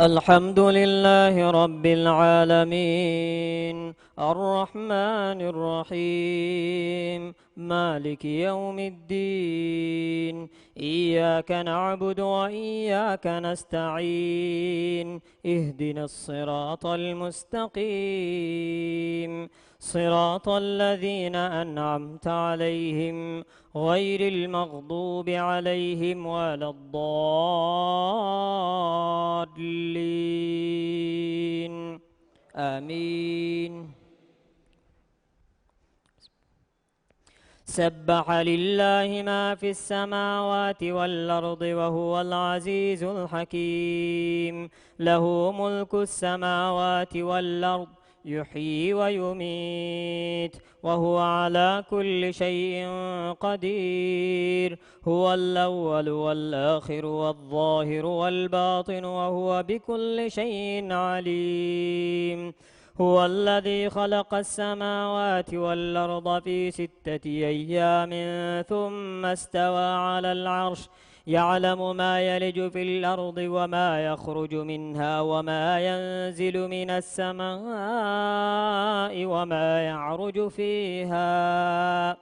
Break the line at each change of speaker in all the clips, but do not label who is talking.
الحمد لله رب العالمين الرحمن الرحيم مالك يوم الدين إياك نعبد وإياك نستعين اهدنا الصراط المستقيم صراط الذين أنعمت عليهم غير المغضوب عليهم ولا الضالين آمين. سبح لله ما في السماوات والأرض وهو العزيز الحكيم له ملك السماوات والأرض يحيي ويميت وهو على كل شيء قدير هو الأول والآخر والظاهر والباطن وهو بكل شيء عليم هو الذي خلق السماوات والأرض في 6 أيام ثم استوى على العرش يعلم ما يلج في الأرض وما يخرج منها وما ينزل من السماء وما يعرج فيها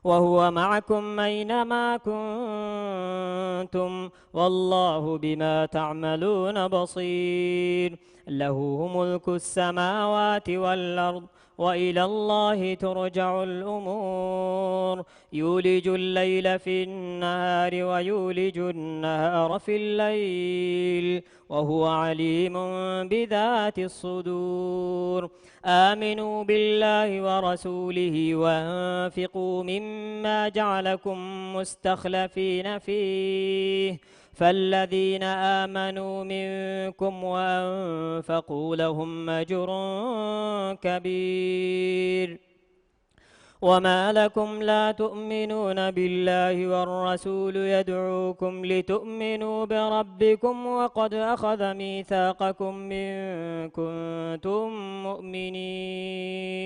وهو معكم أينما كنتم والله بما تعملون بصير له ملك السماوات والأرض وإلى الله ترجع الأمور يولج الليل في النهار ويولج النهار في الليل وهو عليم بذات الصدور آمنوا بالله ورسوله وانفقوا مما جعلكم مستخلفين فيه فالذين آمنوا منكم وأنفقوا لهم أجر كبير وما لكم لا تؤمنون بالله والرسول يدعوكم لتؤمنوا بربكم وقد أخذ ميثاقكم إن كنتم مؤمنين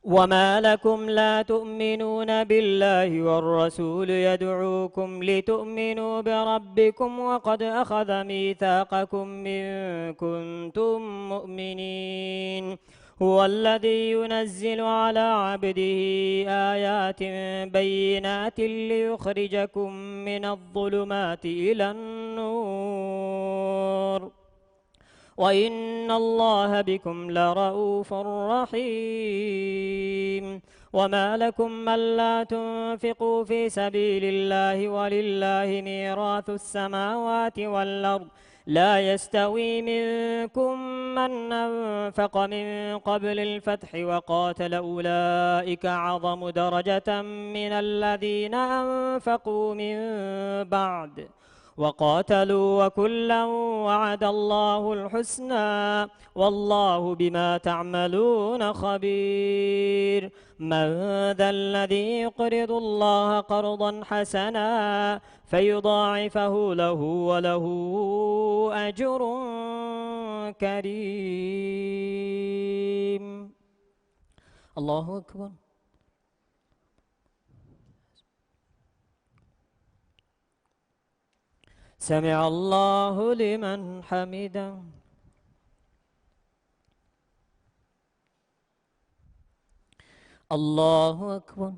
وما لكم لا تؤمنون بالله والرسول يدعوكم لتؤمنوا بربكم وقد أخذ ميثاقكم إن كنتم مؤمنين هو الذي ينزل على عبده آيات بينات ليخرجكم من الظلمات إلى النور وإن الله بكم لرؤوف رحيم وما لكم ألا تنفقوا في سبيل الله ولله ميراث السماوات والأرض لا يستوي منكم من أنفق من قبل الفتح وقاتل أولئك أعظم درجة من الذين أنفقوا من بعد وقاتلوا وكلا وعد الله الحسنى والله بما تعملون خبير من ذا الذي يقرض الله قرضا حسنا فيضاعفه له وله أجر كريم. الله أكبر. سمع الله لمن حمده. الله أكبر.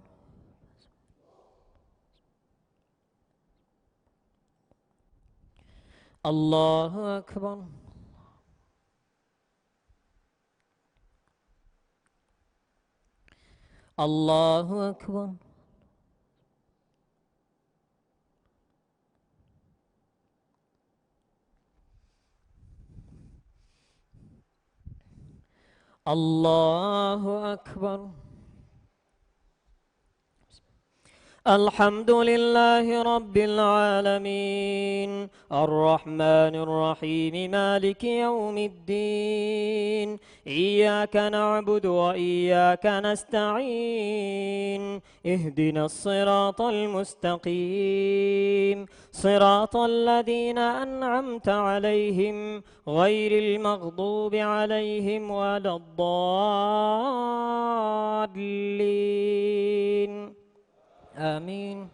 الله أكبر. الله أكبر. الله أكبر. الحمد لله رب العالمين الرحمن الرحيم مالك يوم الدين إياك نعبد وإياك نستعين اهدنا الصراط المستقيم صراط الذين أنعمت عليهم غير المغضوب عليهم ولا الضالين آمين.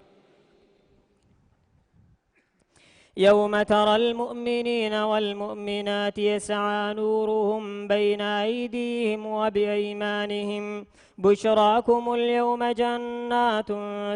يوم ترى المؤمنين والمؤمنات يسعى نورهم بين أيديهم وبأيمانهم بشراكم اليوم جنات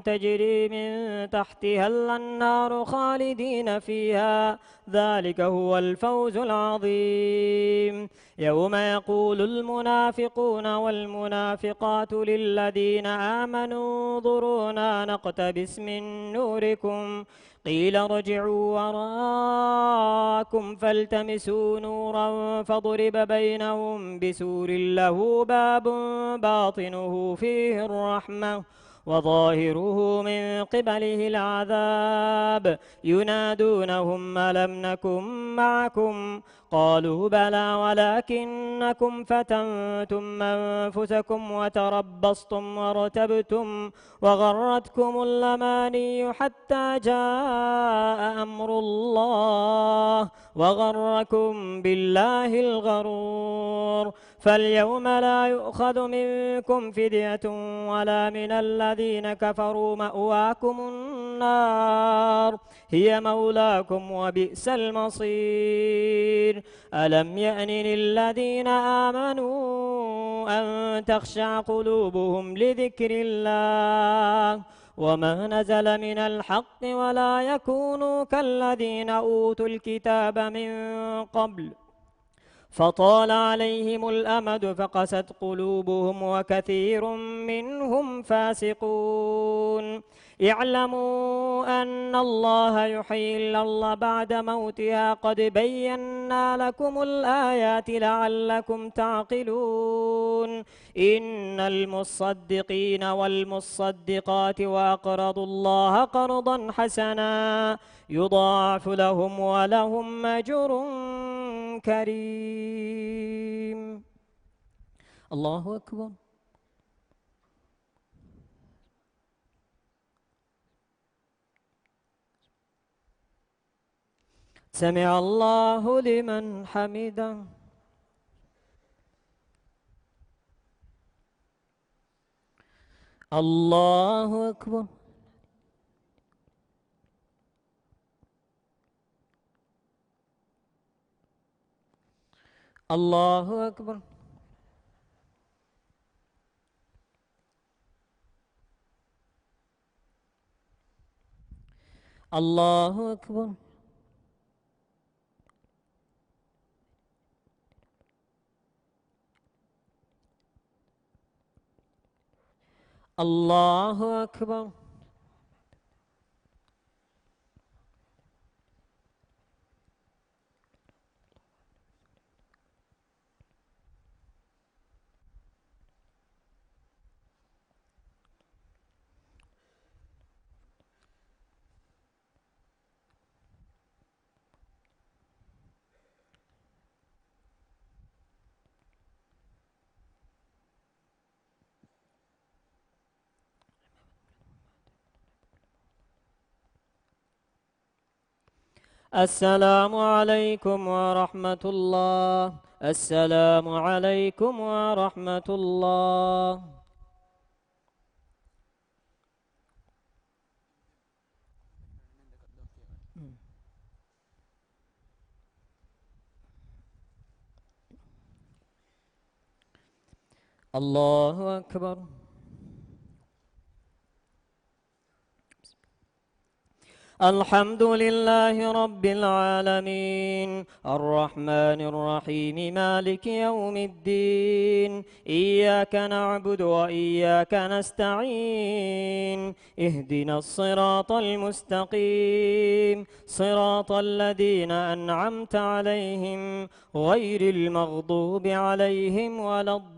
تجري من تحتها الأنهار خالدين فيها ذلك هو الفوز العظيم. يوم يقول المنافقون والمنافقات للذين آمنوا انظرونا نقتبس من نوركم قيل ارجعوا وراءكم فالتمسوا نورا فضرب بينهم بسور له باب باطنه فيه الرحمة وظاهره من قبله العذاب ينادونهم ألم نكن معكم قالوا بلى ولكنكم فتنتم أنفسكم وتربصتم وارتبتم وغرتكم الأماني حتى جاء أمر الله وغركم بالله الغرور فاليوم لا يؤخذ منكم فدية ولا من الذين كفروا مأواكم النار هي مولاكم وبئس المصير ألم يأن للذين آمنوا أن تخشع قلوبهم لذكر الله وما نزل من الحق ولا يكونوا كالذين أوتوا الكتاب من قبل فطال عليهم الأمد فقست قلوبهم وكثير منهم فاسقون اعلموا أن الله يحيي الأرض بعد موتها قد بينا لكم الآيات لعلكم تعقلون إن المصدقين والمصدقات وأقرضوا الله قرضا حسنا يضاعف لهم ولهم أجر كريم. الله أكبر. سمع الله لمن حمده. الله أكبر. الله أكبر. الله أكبر. الله أكبر. السلام عليكم ورحمة الله. السلام عليكم ورحمة الله. الله أكبر. الحمد لله رب العالمين الرحمن الرحيم مالك يوم الدين إياك نعبد وإياك نستعين اهدنا الصراط المستقيم صراط الذين أنعمت عليهم غير المغضوب عليهم ولا الضالين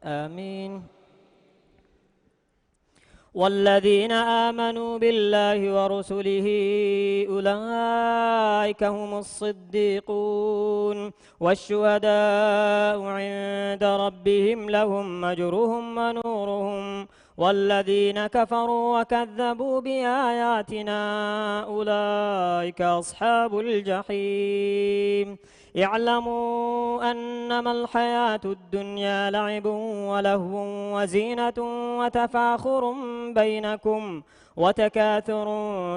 آمين. والذين آمنوا بالله ورسله أولئك هم الصديقون والشهداء عند ربهم لهم أجرهم ونورهم والذين كفروا وكذبوا بآياتنا أولئك أصحاب الجحيم اعلموا أنما الحياة الدنيا لعب ولهو وزينة وتفاخر بينكم وتكاثر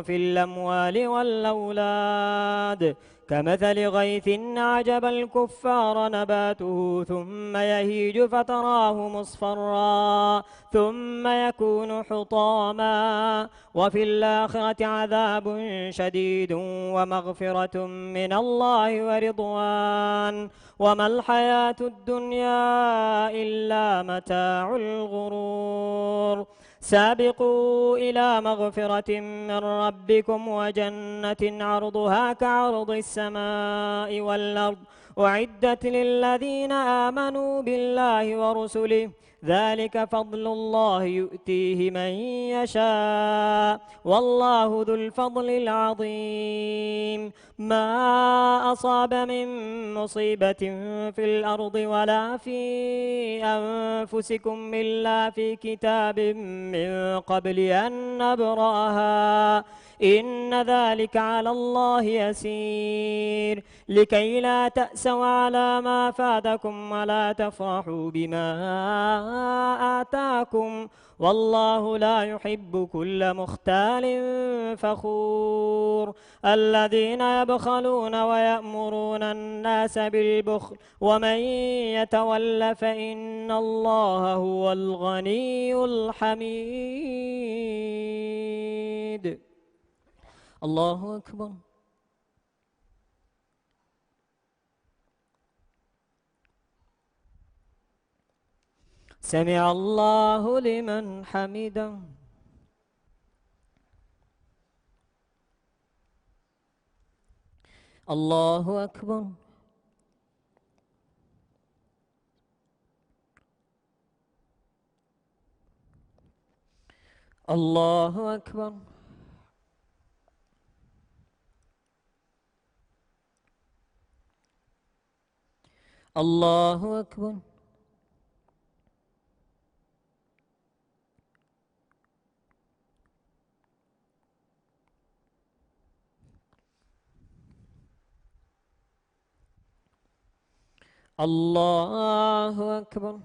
في الأموال والأولاد كمثل غيث أعجب الكفار نباته ثم يهيج فتراه مصفرا ثم يكون حطاما وفي الآخرة عذاب شديد ومغفرة من الله ورضوان وما الحياة الدنيا إلا متاع الغرور سابقوا إلى مغفرة من ربكم وجنة عرضها كعرض السماء والأرض أعدت للذين آمنوا بالله ورسله ذلك فضل الله يؤتيه من يشاء والله ذو الفضل العظيم ما أصاب من مصيبة في الأرض ولا في أنفسكم إلا في كتاب من قبل أن نبرأها إن ذلك على الله يسير لكي لا تأسوا على ما فاتكم ولا تفرحوا بما آتاكم والله لا يحب كل مختال فخور الذين يبخلون ويأمرون الناس بالبخل ومن يتول فإن الله هو الغني الحميد الله أكبر سمع الله لمن حمده الله أكبر الله أكبر الله أكبر الله أكبر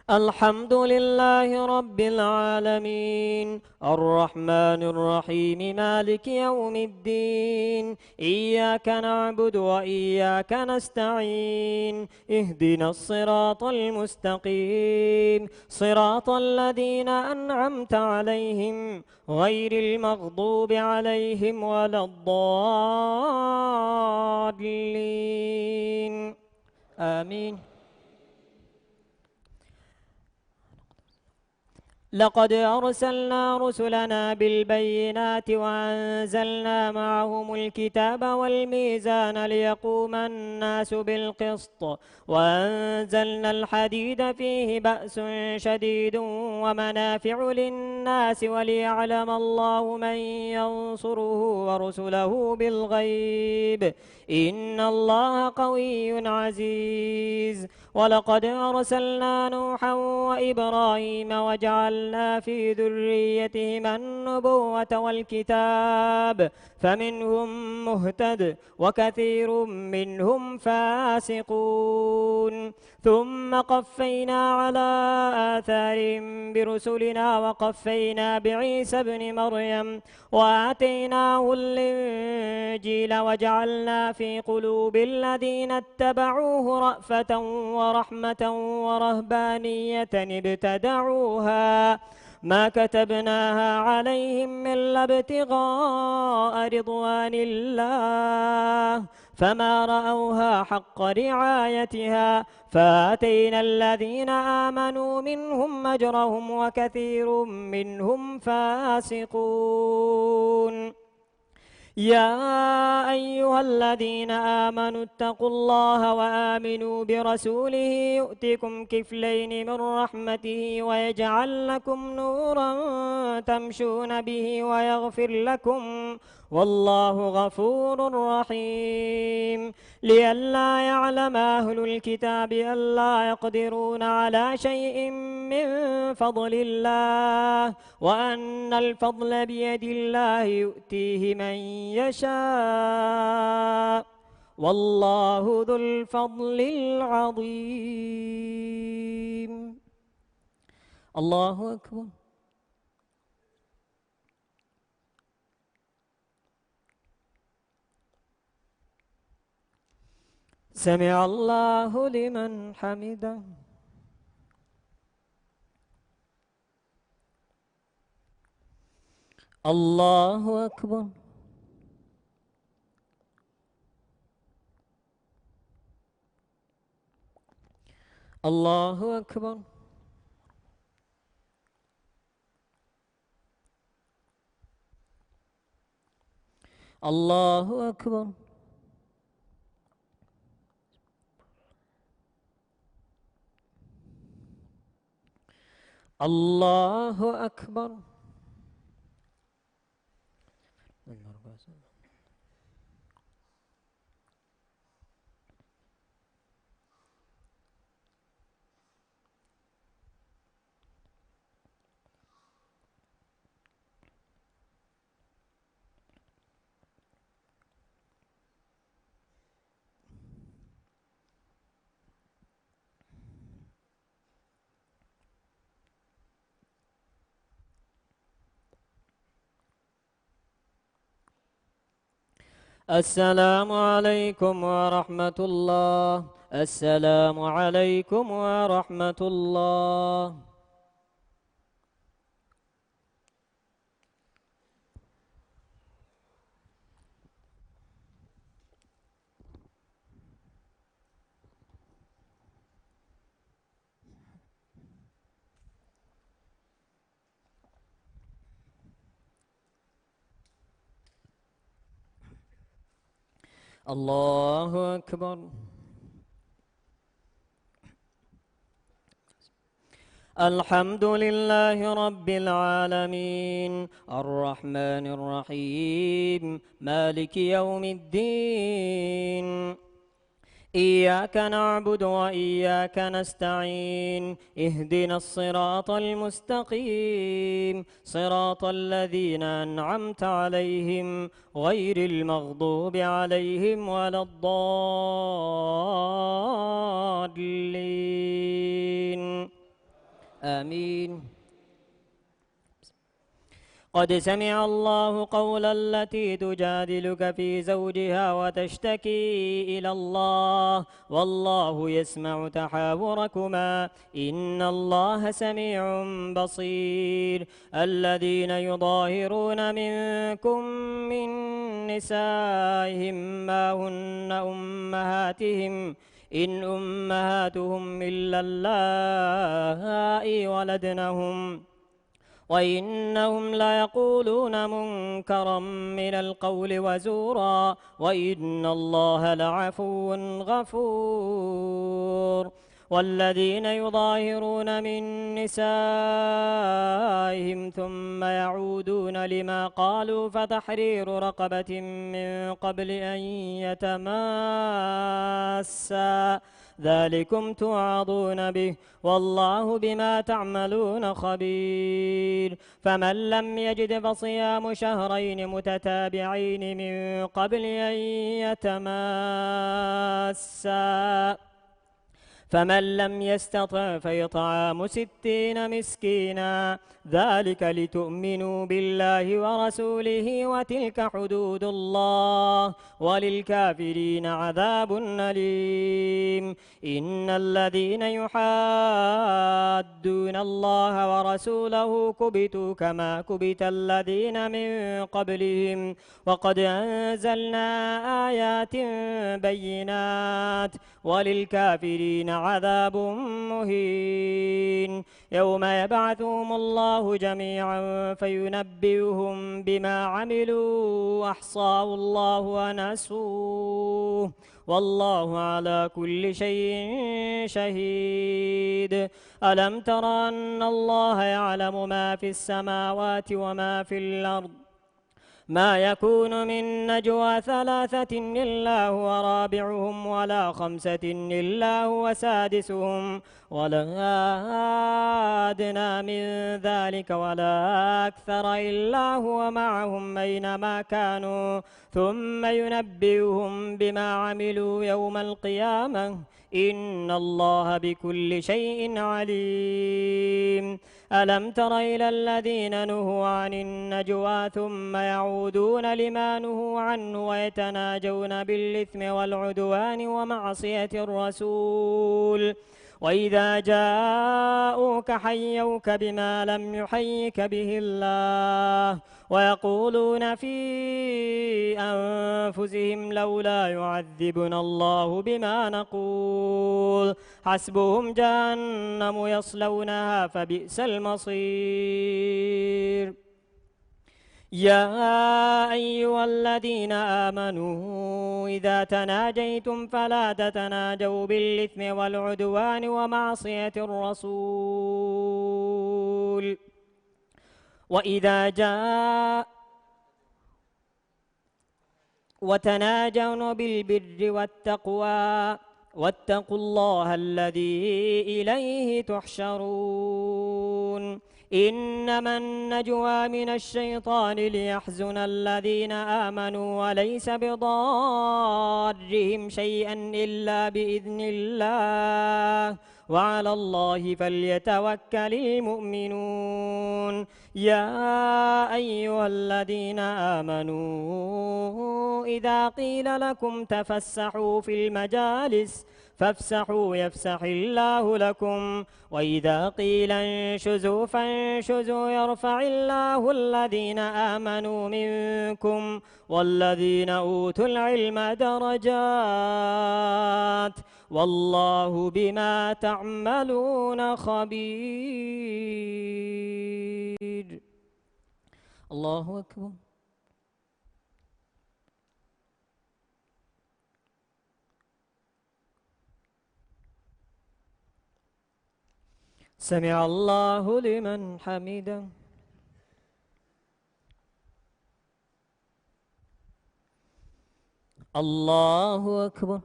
الحمد لله رب العالمين الرحمن الرحيم مالك يوم الدين إياك نعبد وإياك نستعين اهدنا الصراط المستقيم صراط الذين أنعمت عليهم غير المغضوب عليهم ولا الضالين آمين لقد أرسلنا رسلنا بالبينات وأنزلنا معهم الكتاب والميزان ليقوم الناس بالقسط وأنزلنا الحديد فيه بأس شديد ومنافع للناس وليعلم الله من ينصره ورسله بالغيب إن الله قوي عزيز ولقد أرسلنا نوحا وإبراهيم وجعلنا في ذريتهما النبوة والكتاب فمنهم مهتد وكثير منهم فاسقون ثم قفينا على آثارهم برسلنا وقفينا بعيسى ابن مريم وآتيناه الإنجيل وجعلنا في قلوب الذين اتبعوه رأفة ورحمة ورهبانية ابتدعوها ما كتبناها عليهم إلا ابتغاء رضوان الله فما رأوها حق رعايتها فآتينا الذين آمنوا منهم أجرهم وكثير منهم فاسقون يا أيها الذين آمنوا اتقوا الله وآمنوا برسوله يؤتكم كفلين من رحمته ويجعل لكم نورا تمشون به والله غفور رحيم لئلا يعلم أهل الكتاب ألا يقدرون على شيء من فضل الله وأن الفضل بيد الله يؤتيه من يشاء والله ذو الفضل العظيم. الله أكبر. سمع الله لمن حمده. الله أكبر. الله أكبر. الله أكبر. الله أكبر. السلام عليكم ورحمة الله. السلام عليكم ورحمة الله. الله أكبر. الحمد لله رب العالمين الرحمن الرحيم مالك يوم الدين إياك نعبد وإياك نستعين اهدنا الصراط المستقيم صراط الذين أنعمت عليهم غير المغضوب عليهم ولا الضالين آمين. قد سمع الله قول التي تجادلك في زوجها وتشتكي إلى الله والله يسمع تحاوركما إن الله سميع بصير. الذين يظاهرون منكم من نسائهم ما هن أمهاتهم إن أمهاتهم إلا اللائي ولدنهم وإنهم ليقولون منكرا من القول وزورا وإن الله لعفو غفور. والذين يظاهرون من نسائهم ثم يعودون لما قالوا فتحرير رقبة من قبل أن يتماسا ذلكم توعظون به والله بما تعملون خبير. فمن لم يجد فصيام شهرين متتابعين من قبل أن يتماسا فمن لم يستطع فإطعام 60 مسكينا ذلك لتؤمنوا بالله ورسوله وتلك حدود الله وللكافرين عذاب أليم. إن الذين يحادون الله ورسوله كبتوا كما كبت الذين من قبلهم وقد أنزلنا آيات بينات وللكافرين عذاب مهين. يوم يبعثهم الله جميعا فينبئهم بما عملوا أحصاه الله ونسوه والله على كل شيء شهيد. ألم تر أن الله يعلم ما في السماوات وما في الأرض ما يكون من نجوى ثلاثة إلا هو رابعهم ولا خمسة إلا هو سادسهم ولا أدنى من ذلك ولا أكثر إلا هو معهم أينما كانوا ثم ينبئهم بما عملوا يوم القيامة إن الله بكل شيء عليم. ألم تر إلى الذين نهوا عن النجوى ثم يعودون لما نهوا عنه ويتناجون بالإثم والعدوان ومعصية الرسول وإذا جاءوك حيوك بما لم يحيك به الله ويقولون في أنفسهم لولا يعذبنا الله بما نقول حسبهم جهنم يصلونها فبئس المصير. يا أيها الذين آمنوا إذا تناجيتم فلا تتناجوا بالإثم والعدوان ومعصية الرسول وتناجوا بالبر والتقوى واتقوا الله الذي إليه تحشرون. إنما النجوى من الشيطان ليحزن الذين آمنوا وليس بضارهم شيئا إلا بإذن الله وعلى الله فليتوكل المؤمنون. يا أيها الذين آمنوا إذا قيل لكم تفسحوا في المجالس فافسحوا يفسح الله لكم وإذا قيل انشزوا فانشزوا يرفع الله الذين آمنوا منكم والذين أوتوا العلم درجات والله بما تعملون خبير. الله أكبر. سمع الله لمن حمده. الله أكبر.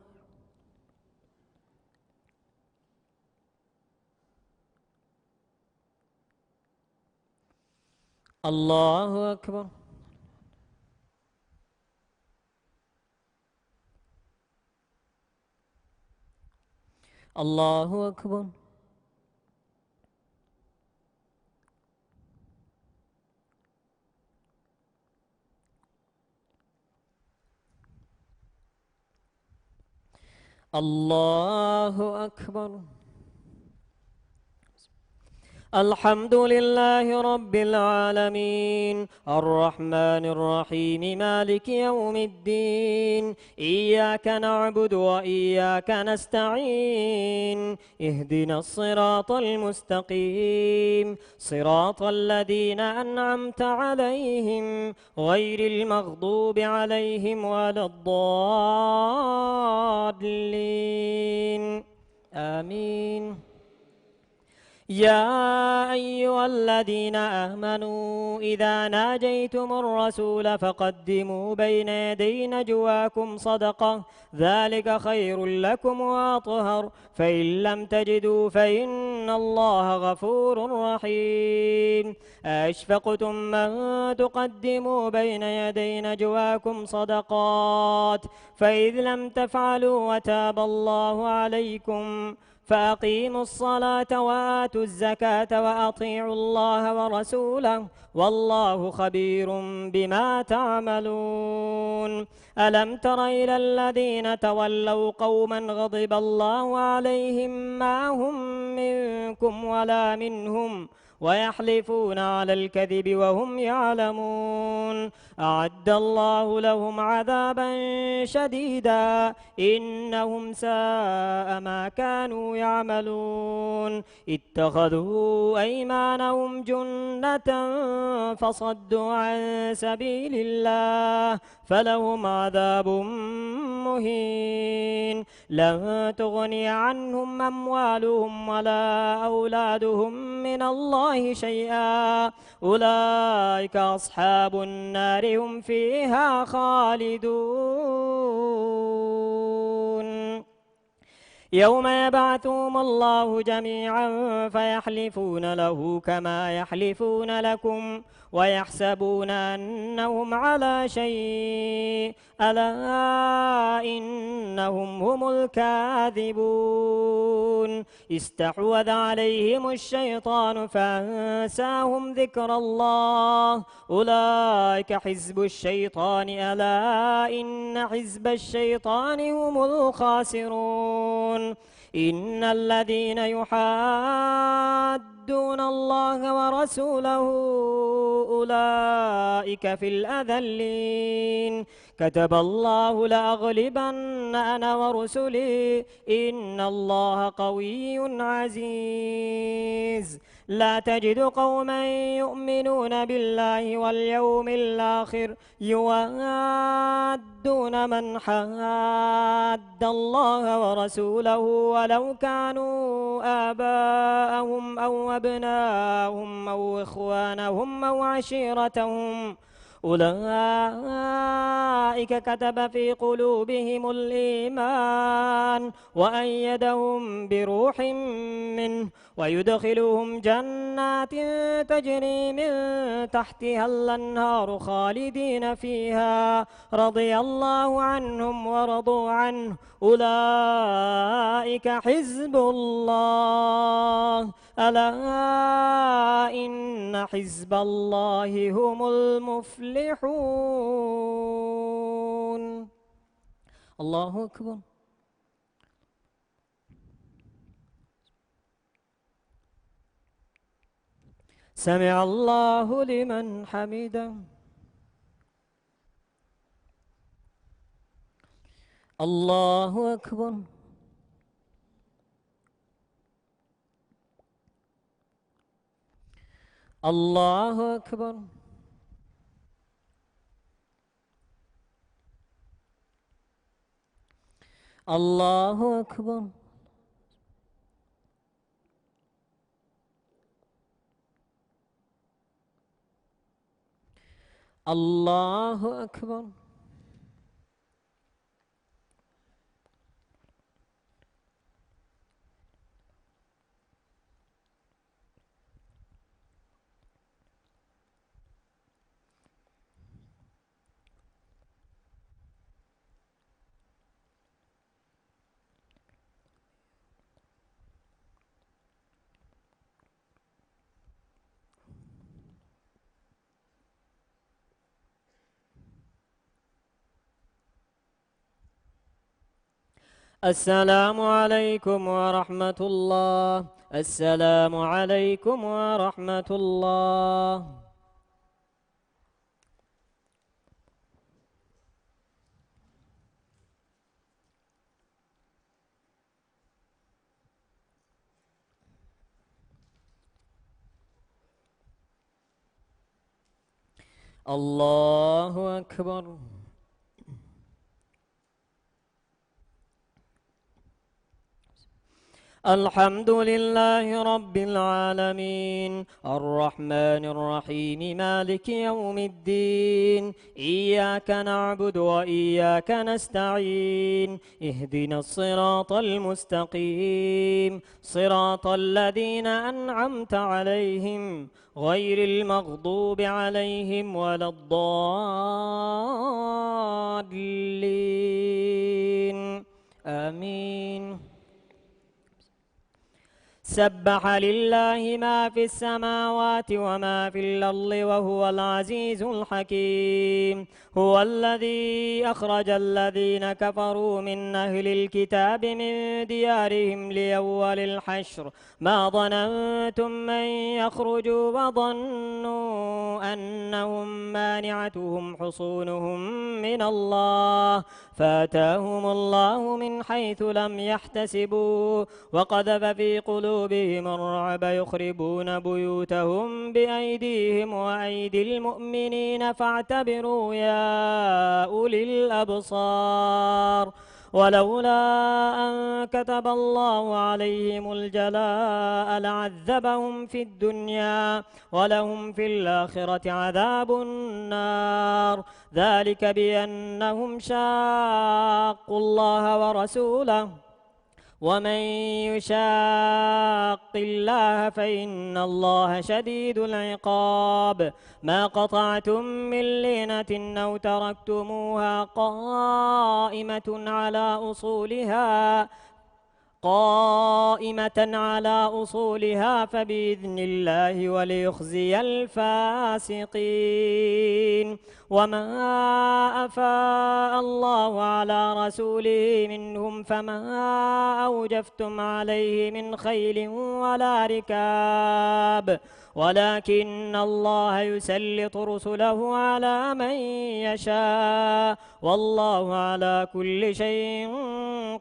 الله أكبر. الله أكبر. الله أكبر. الحمد لله رب العالمين الرحمن الرحيم مالك يوم الدين إياك نعبد وإياك نستعين اهدنا الصراط المستقيم صراط الذين أنعمت عليهم غير المغضوب عليهم ولا الضالين آمين. يا أيها الذين آمنوا إذا ناجيتم الرسول فقدموا بين يدي نجواكم صدقة ذلك خير لكم وأطهر فإن لم تجدوا فإن الله غفور رحيم. أشفقتم أن تقدموا بين يدي نجواكم صدقات فإذ لم تفعلوا وتاب الله عليكم فأقيموا الصلاة وآتوا الزكاة وأطيعوا الله ورسوله والله خبير بما تعملون. ألم تر إلى الذين تولوا قوما غضب الله عليهم ما هم منكم ولا منهم ويحلفون على الكذب وهم يعلمون أعد الله لهم عذابا شديدا إنهم ساء ما كانوا يعملون. اتخذوا أيمانهم جنة فصدوا عن سبيل الله فلهم عذاب مهين. لن تغني عنهم أموالهم ولا أولادهم من الله الله شيئا أولئك أصحاب النار هم فيها خالدون يوم يبعثهم الله جميعا فيحلفون له كما يحلفون لكم ويحسبون أنهم على شيء ألا إنهم هم الكاذبون استحوذ عليهم الشيطان فأنساهم ذكر الله أولئك حزب الشيطان ألا إن حزب الشيطان هم الخاسرون إن الذين يحادون الله ورسوله أولئك في الأذلين كتب الله لأغلبن أنا ورسلي إن الله قوي عزيز لا تجد قوما يؤمنون بالله واليوم الآخر يوادون من حاد الله ورسوله ولو كانوا آباءهم أو أبناءهم أو إخوانهم أو عشيرتهم أولئك كتب في قلوبهم الإيمان وأيدهم بروح منه ويدخلهم جنات تجري من تحتها الأنهار خالدين فيها رضي الله عنهم ورضوا عنه أولئك حزب الله ألا إن حزب الله هم المفلحون الله أكبر سمع الله لمن حمده الله أكبر الله أكبر الله أكبر الله أكبر السلام عليكم ورحمة الله السلام عليكم ورحمة الله الله أكبر الحمد لله رب العالمين الرحمن الرحيم مالك يوم الدين إياك نعبد وإياك نستعين اهدنا الصراط المستقيم صراط الذين أنعمت عليهم غير المغضوب عليهم ولا الضالين آمين سبح لله ما في السماوات وما في الأرض وهو العزيز الحكيم هو الذي أخرج الذين كفروا من أهل الكتاب من ديارهم لأول الحشر ما ظننتم أن يخرجوا وظنوا أنهم مانعتهم حصونهم من الله فأتاهم الله من حيث لم يحتسبوا وقذف في قلوبهم الرعب يخربون بيوتهم بأيديهم وأيدي المؤمنين فاعتبروا يا أولي الأبصار ولولا أن كتب الله عليهم الجلاء لعذبهم في الدنيا ولهم في الآخرة عذاب النار ذلك بأنهم شاقوا الله ورسوله ومن يشاق الله فإن الله شديد العقاب ما قطعتم من لينة أو تركتموها قائمة على أصولها فبإذن الله وليخزي الفاسقين وما أفاء الله على رسوله منهم فما أوجفتم عليه من خيل ولا ركاب ولكن الله يسلط رسله على من يشاء والله على كل شيء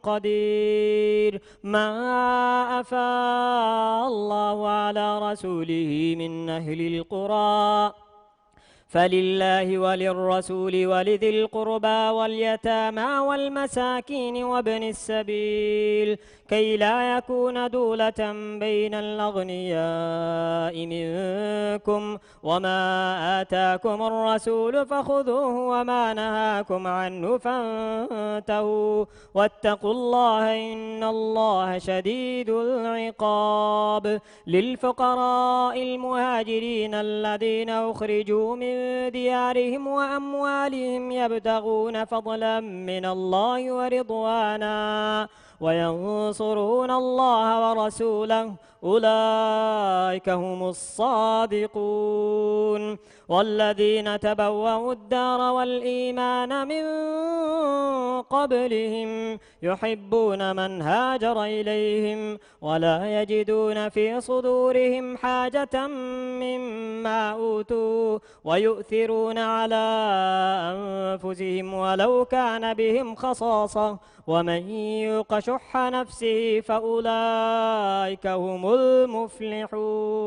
قدير ما أفاء الله على رسوله من أهل القرى فلله وللرسول ولذي القربى واليتامى والمساكين وابن السبيل كي لا يكون دولة بين الأغنياء منكم وما آتاكم الرسول فخذوه وما نهاكم عنه فانتهوا واتقوا الله إن الله شديد العقاب للفقراء المهاجرين الذين أخرجوا من ديارهم وأموالهم يبتغون فضلا من الله ورضوانا وينصرون الله ورسوله أولئك هم الصادقون والذين تبوأوا الدار والإيمان من قبلهم يحبون من هاجر إليهم ولا يجدون في صدورهم حاجة مما أوتوا ويؤثرون على أنفسهم ولو كان بهم خصاصة ومن يوق شح نفسه فأولئك هم المفلحون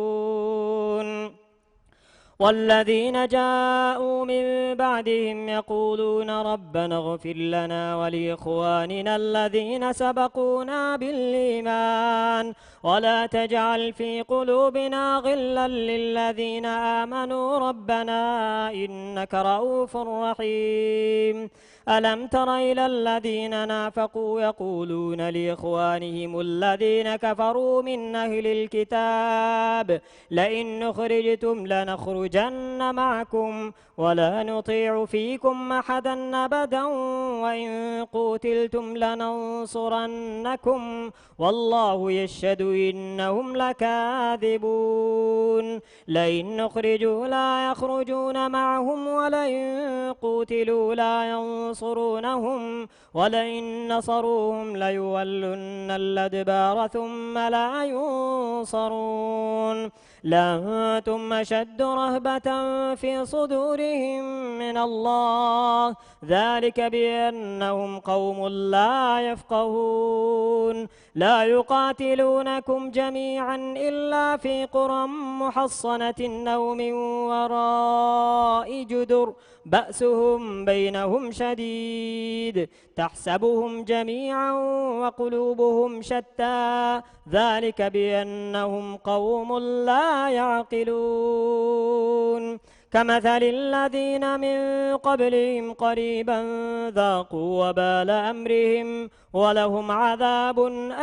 والذين جاءوا من بعدهم يقولون ربنا اغفر لنا ولإخواننا الذين سبقونا بالإيمان ولا تجعل في قلوبنا غلا للذين آمنوا ربنا إنك رؤوف رحيم ألم تر إلى الذين نافقوا يقولون لإخوانهم الذين كفروا من أهل الكتاب لئن أخرجتم لنخرجن معكم ولا نطيع فيكم أحدا أبدا وإن قوتلتم لننصرنكم والله يشهد إنهم لكاذبون لئن أخرجوا لا يخرجون معهم ولئن قوتلوا لا ينصرونهم ولئن نصروهم ليولن الأدبار ثم لا ينصرون لأنتم أشد رهبة في صدورهم من الله ذلك بأنهم قوم لا يفقهون لا يقاتلونكم جميعا إلا في قرى محصنة أو من وراء جدر بأسهم بينهم شديد تحسبهم جميعا وقلوبهم شتى ذلك بأنهم قوم لا يعقلون كمثل الذين من قبلهم قريبا ذاقوا وبال أمرهم ولهم عذاب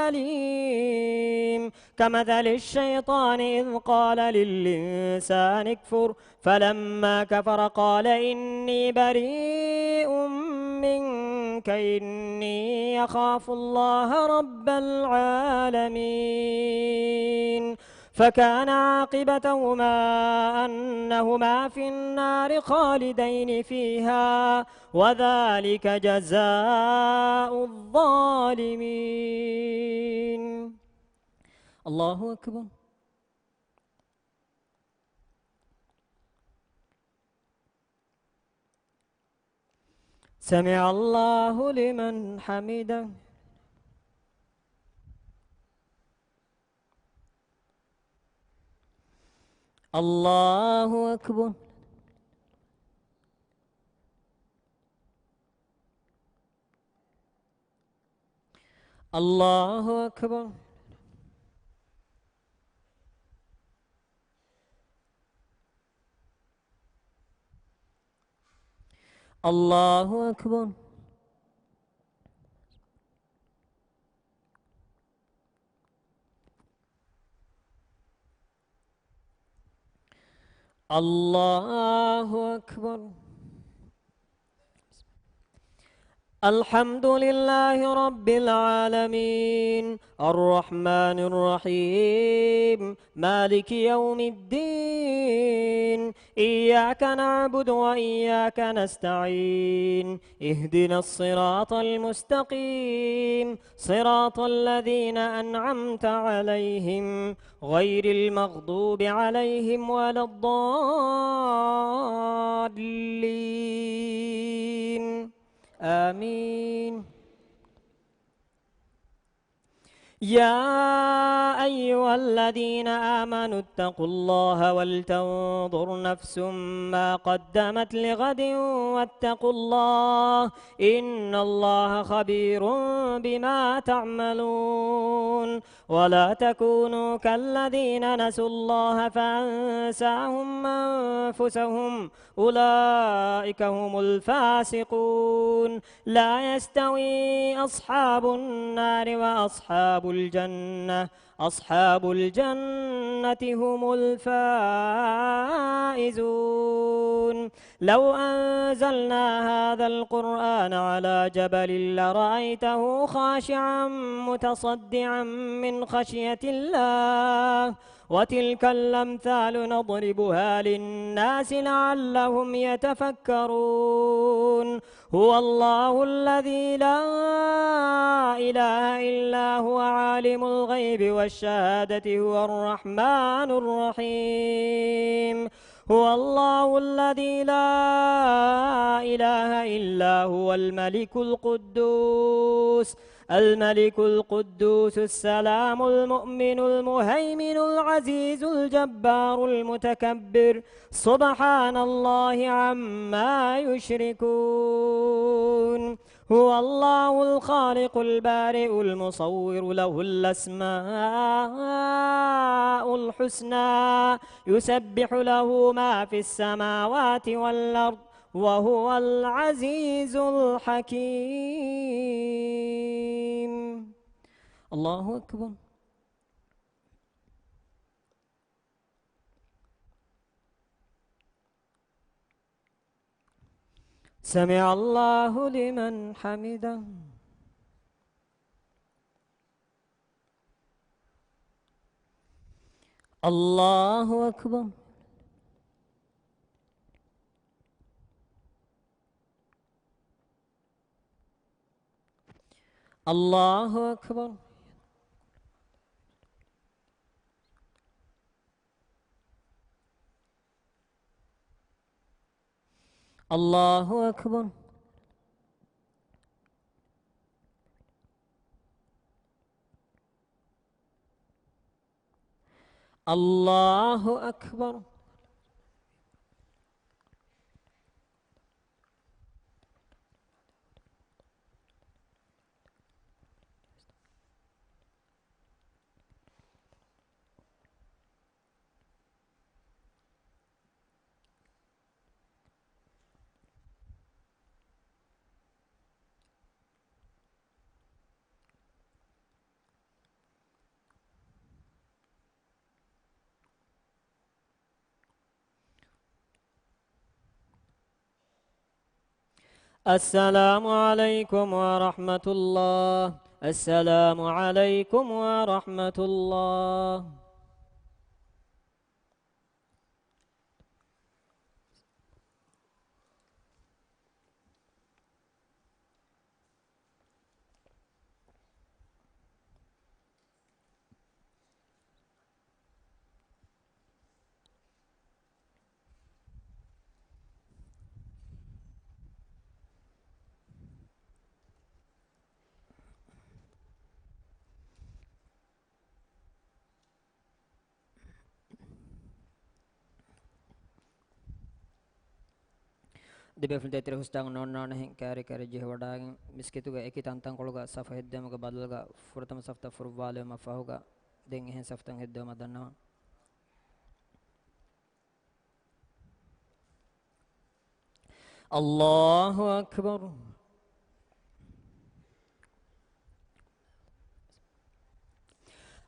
أليم كمثل الشيطان إذ قال للإنسان اكفر فلما كفر قال إني بريء منك إني أخاف الله رب العالمين فكان عاقبتهما أنهما في النار خالدين فيها وذلك جزاء الظالمين الله أكبر سمع الله لمن حمده الله أكبر الله أكبر. الله أكبر. الله أكبر. الحمد لله رب العالمين الرحمن الرحيم مالك يوم الدين إياك نعبد وإياك نستعين اهدنا الصراط المستقيم صراط الذين أنعمت عليهم غير المغضوب عليهم ولا الضالين آمين. يا أيها الذين آمنوا اتقوا الله ولتنظر نفس ما قدمت لغد واتقوا الله إن الله خبير بما تعملون ولا تكونوا كالذين نسوا الله فأنساهم أنفسهم أولئك هم الفاسقون لا يستوي أصحاب النار وأصحاب الجنة أصحاب الجنة هم الفائزون لو أنزلنا هذا القرآن على جبل لرأيته خاشعا متصدعا من خشية الله وتلك الأمثال نضربها للناس لعلهم يتفكرون هو الله الذي لا إله إلا هو عالم الغيب والشهادة هو الرحمن الرحيم هو الله الذي لا إله إلا هو الملك القدوس السلام المؤمن المهيمن العزيز الجبار المتكبر سبحان الله عما يشركون هو الله الخالق البارئ المصور له الأسماء الحسنى يسبح له ما في السماوات والأرض وهو العزيز الحكيم. الله أكبر. سمع الله لمن حمده. الله أكبر. الله أكبر. الله أكبر. الله أكبر. السلام عليكم ورحمة الله. السلام عليكم ورحمة الله. දෙබෙෆුල් දෙතර හුස්දාග නොන්නාන කෑරි කෑරි ජෙහවඩාගෙන් මිස්කිතුගේ එකි තන්තන් කොළුගා සෆ හෙද්දමක බදලගා ෆුරතම සෆ්ත ෆුරුවාලෙම ෆහුගා දෙන් එහෙන් සෆ්තන් හෙද්දම දන්නවා අල්ලාහු අක්බර්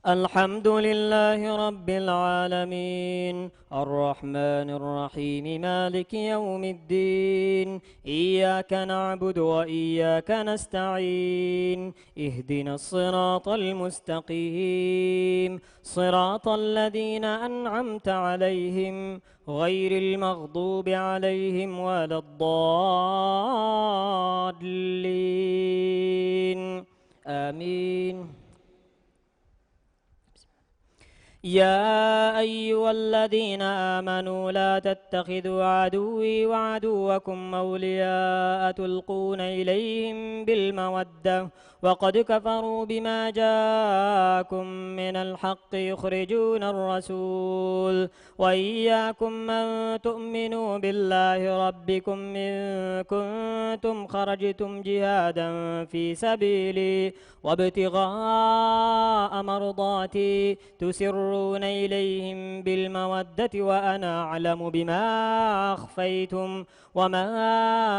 الحمد لله رب العالمين الرحمن الرحيم مالك يوم الدين إياك نعبد وإياك نستعين اهدنا الصراط المستقيم صراط الذين أنعمت عليهم غير المغضوب عليهم ولا الضالين آمين يا أيها الذين آمنوا لا تتخذوا عدوي وعدوكم أولياء تلقون إليهم بالمودة وقد كفروا بما جاءكم من الحق يخرجون الرسول وإياكم أن تؤمنوا بالله ربكم إن كنتم خرجتم جهادا في سبيلي وابتغاء مرضاتي تسرون إليهم بالمودة وأنا أعلم بما أخفيتم وما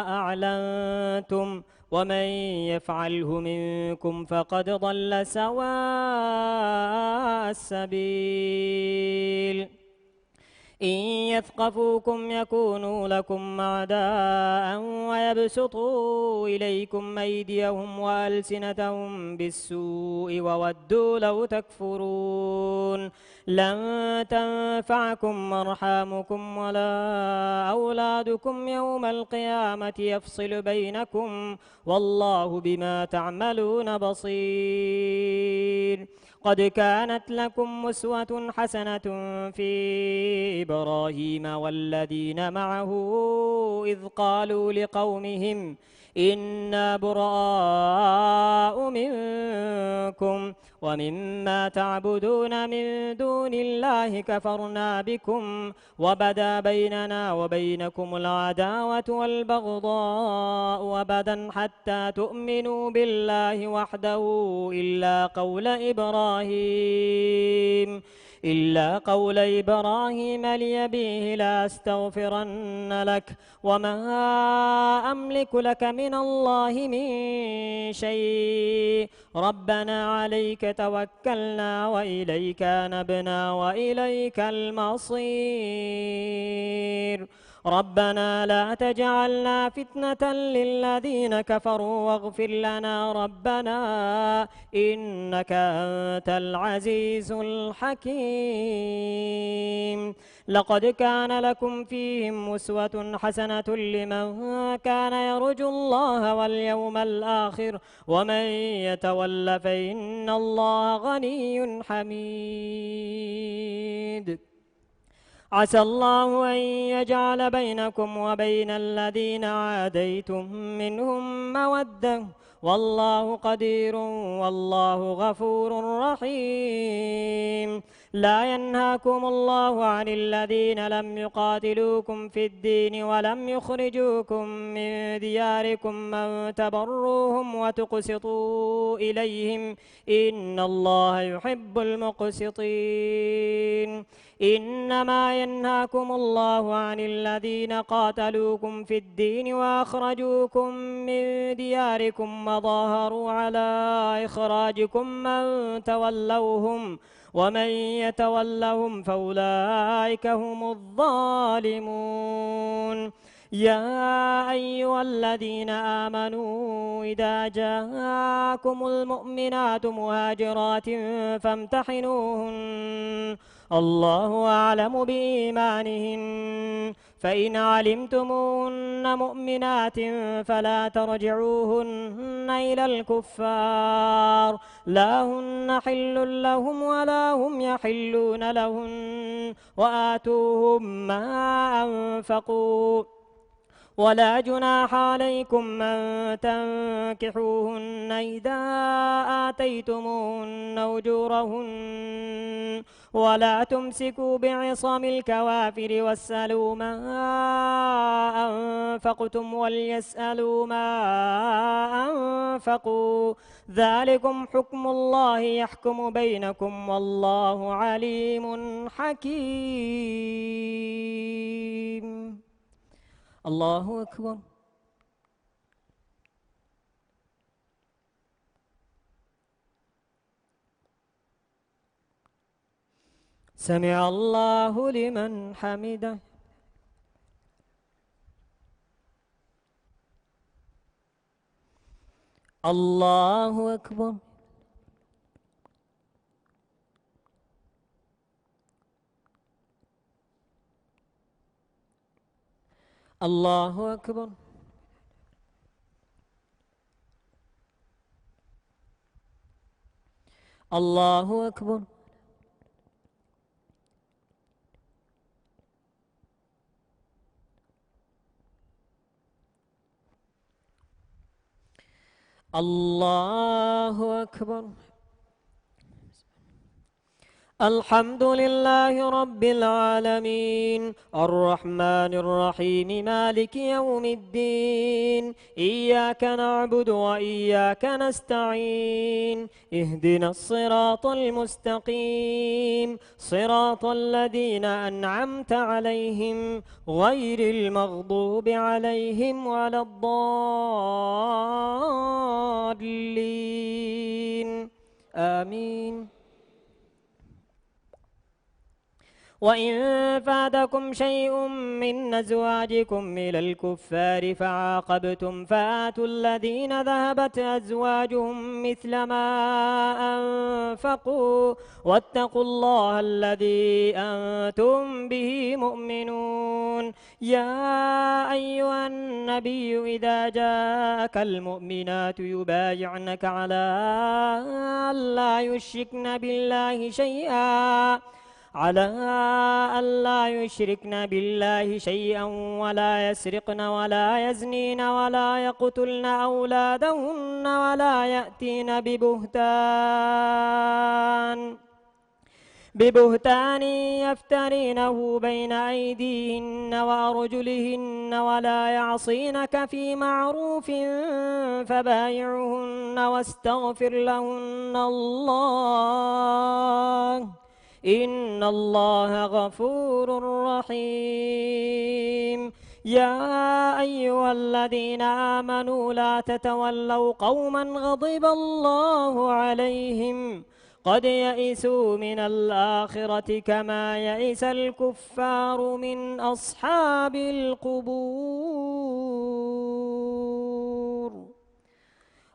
أعلنتم ومن يفعله منكم فقد ضل سواء السبيل إن يثقفوكم يكونوا لكم أعداء ويبسطوا إليكم أيديهم وألسنتهم بالسوء وودوا لو تكفرون لن تنفعكم أرحامكم ولا أولادكم يوم القيامة يفصل بينكم والله بما تعملون بصير قد كانت لكم أسوة حسنة في إبراهيم والذين معه إذ قالوا لقومهم إنا براء منكم ومما تعبدون من دون الله كفرنا بكم وبدا بيننا وبينكم العداوة والبغضاء أبدا حتى تؤمنوا بالله وحده إلا قول إبراهيم لأبيه لأستغفرن لك وما أملك لك من الله من شيء ربنا عليك توكلنا وإليك نبنا وإليك المصير ربنا لا تجعلنا فتنة للذين كفروا واغفر لنا ربنا إنك أنت العزيز الحكيم لقد كان لكم فيهم أسوة حسنة لمن كان يرجو الله واليوم الآخر ومن يتول فإن الله غني حميد عسى الله أن يجعل بينكم وبين الذين عاديتم منهم مودة والله قدير والله غفور رحيم لا ينهاكم الله عن الذين لم يقاتلوكم في الدين ولم يخرجوكم من دياركم أن تبروهم وتقسطوا إليهم إن الله يحب المقسطين إنما ينهاكم الله عن الذين قاتلوكم في الدين وأخرجوكم من دياركم وظاهروا على إخراجكم من تولوهم ومن يتولهم فأولئك هم الظالمون يا أيها الذين آمنوا إذا جاءكم المؤمنات مهاجرات فامتحنوهن الله أعلم بإيمانهن فإن علمتموهن مؤمنات فلا ترجعوهن إلى الكفار لا هن حل لهم ولا هم يحلون لهن وآتوهم ما أنفقوا ولا جناح عليكم أن تنكحوهن إذا آتيتموهن أجورهن ولا تمسكوا بعصام الكوافر واسألوا ما أنفقتم وليسألوا ما أنفقوا ذلكم حكم الله يحكم بينكم والله عليم حكيم. الله أكبر. سمع الله لمن حمده. الله أكبر. الله أكبر. الله أكبر. الله أكبر. الحمد لله رب العالمين الرحمن الرحيم مالك يوم الدين إياك نعبد وإياك نستعين اهدنا الصراط المستقيم صراط الذين أنعمت عليهم غير المغضوب عليهم ولا الضالين آمين. وإن فاتكم شيء من أزواجكم إلى الكفار فعاقبتم فآتوا الذين ذهبت أزواجهم مثل ما أنفقوا واتقوا الله الذي أنتم به مؤمنون. يا أيها النبي إذا جاءك المؤمنات يبايعنك على ألا يشركن بالله شيئا ولا يسرقن ولا يزنين ولا يقتلن أولادهن ولا يأتين ببهتان يفترينه بين أيديهن وأرجلهن ولا يعصينك في معروف فبايعهن واستغفر لهن الله إن الله غفور رحيم. يا أيها الذين آمنوا لا تتولوا قوما غضب الله عليهم قد يئسوا من الآخرة كما يئس الكفار من أصحاب القبور.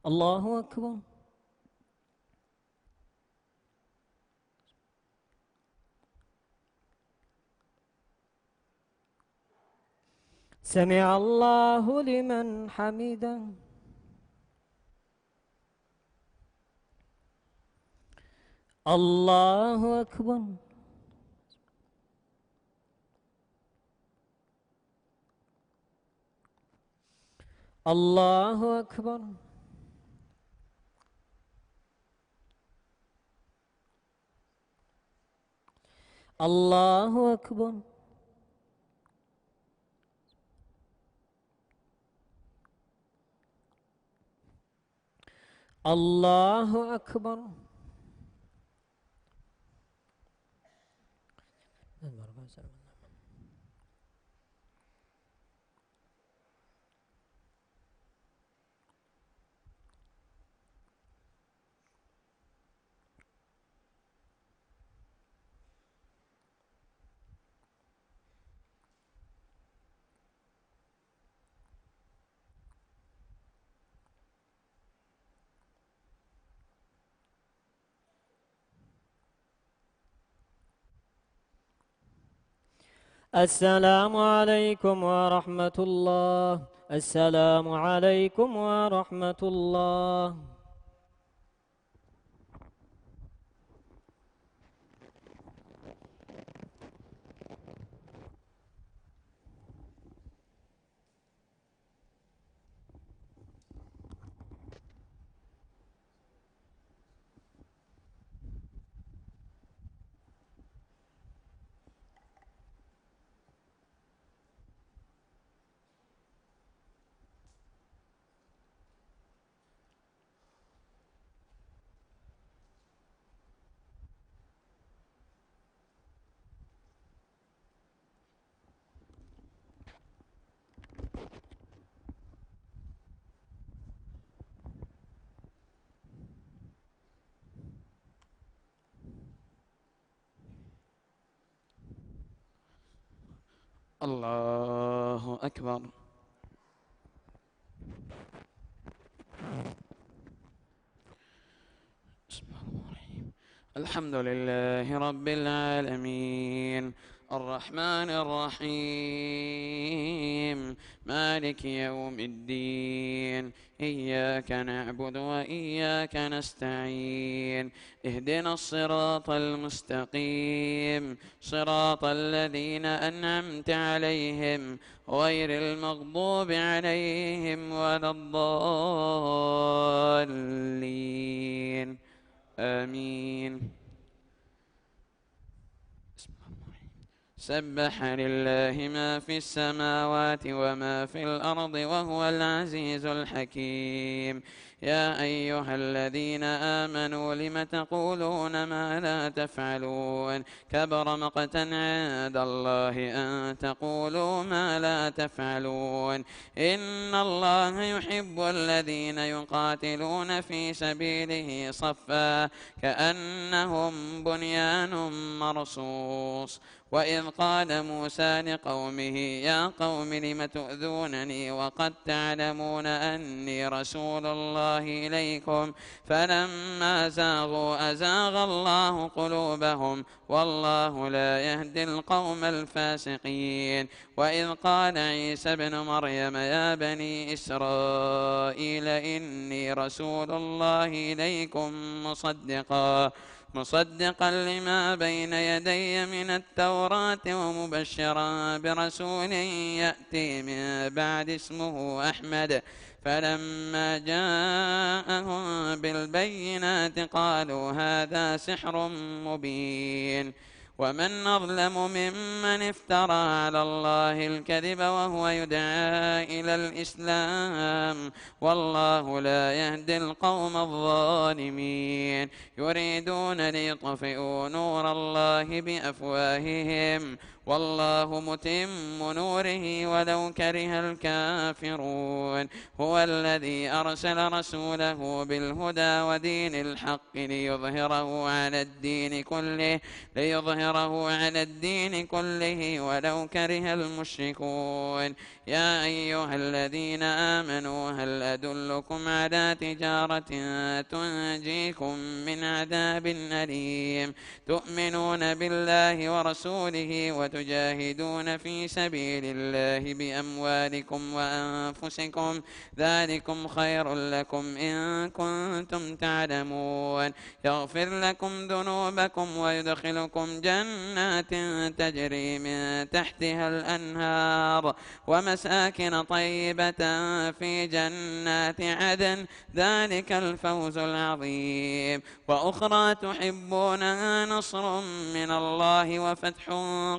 الله أكبر. سمع الله لمن حمده. الله أكبر. الله أكبر. الله أكبر. الله أكبر. السلام عليكم ورحمة الله. السلام عليكم ورحمة الله.
الله أكبر. بسم الله الرحمن الرحيم. الحمد لله رب العالمين الرحمن الرحيم مالك يوم الدين إياك نعبد وإياك نستعين اهدنا الصراط المستقيم صراط الذين أنعمت عليهم غير المغضوب عليهم ولا الضالين آمين. سبح لله ما في السماوات وما في الأرض وهو العزيز الحكيم. يا أيها الذين آمنوا لم تقولون ما لا تفعلون كبر مقتا عند الله أن تقولوا ما لا تفعلون. إن الله يحب الذين يقاتلون في سبيله صفا كأنهم بنيان مرصوص. وإذ قال موسى لقومه يا قوم لم تؤذونني وقد تعلمون أني رسول الله إليكم فلما زاغوا أزاغ الله قلوبهم والله لا يهدي القوم الفاسقين. وإذ قال عيسى ابن مريم يا بني إسرائيل إني رسول الله إليكم مصدقا لما بين يدي من التوراة ومبشرا برسول يأتي من بعد اسمه أحمد. فلما جاءهم بالبينات قالوا هذا سحر مبين. ومن أظلم ممن افترى على الله الكذب وهو يدعى إلى الإسلام والله لا يهدي القوم الظالمين. يريدون ليطفئوا نور الله بأفواههم والله متم نوره ولو كره الكافرون. هو الذي أرسل رسوله بالهدى ودين الحق ليظهره على الدين كله ولو كره المشركون. يا أيها الذين آمنوا هل أدلكم على تجارة تنجيكم من عذاب أليم تؤمنون بالله ورسوله وتجاهدون في سبيل الله بأموالكم وأنفسكم ذلكم خير لكم إن كنتم تعلمون. يغفر لكم ذنوبكم ويدخلكم جنات تجري من تحتها الأنهار ومساكن طيبة في جنات عدن ذلك الفوز العظيم. وأخرى تحبونها نصر من الله وفتح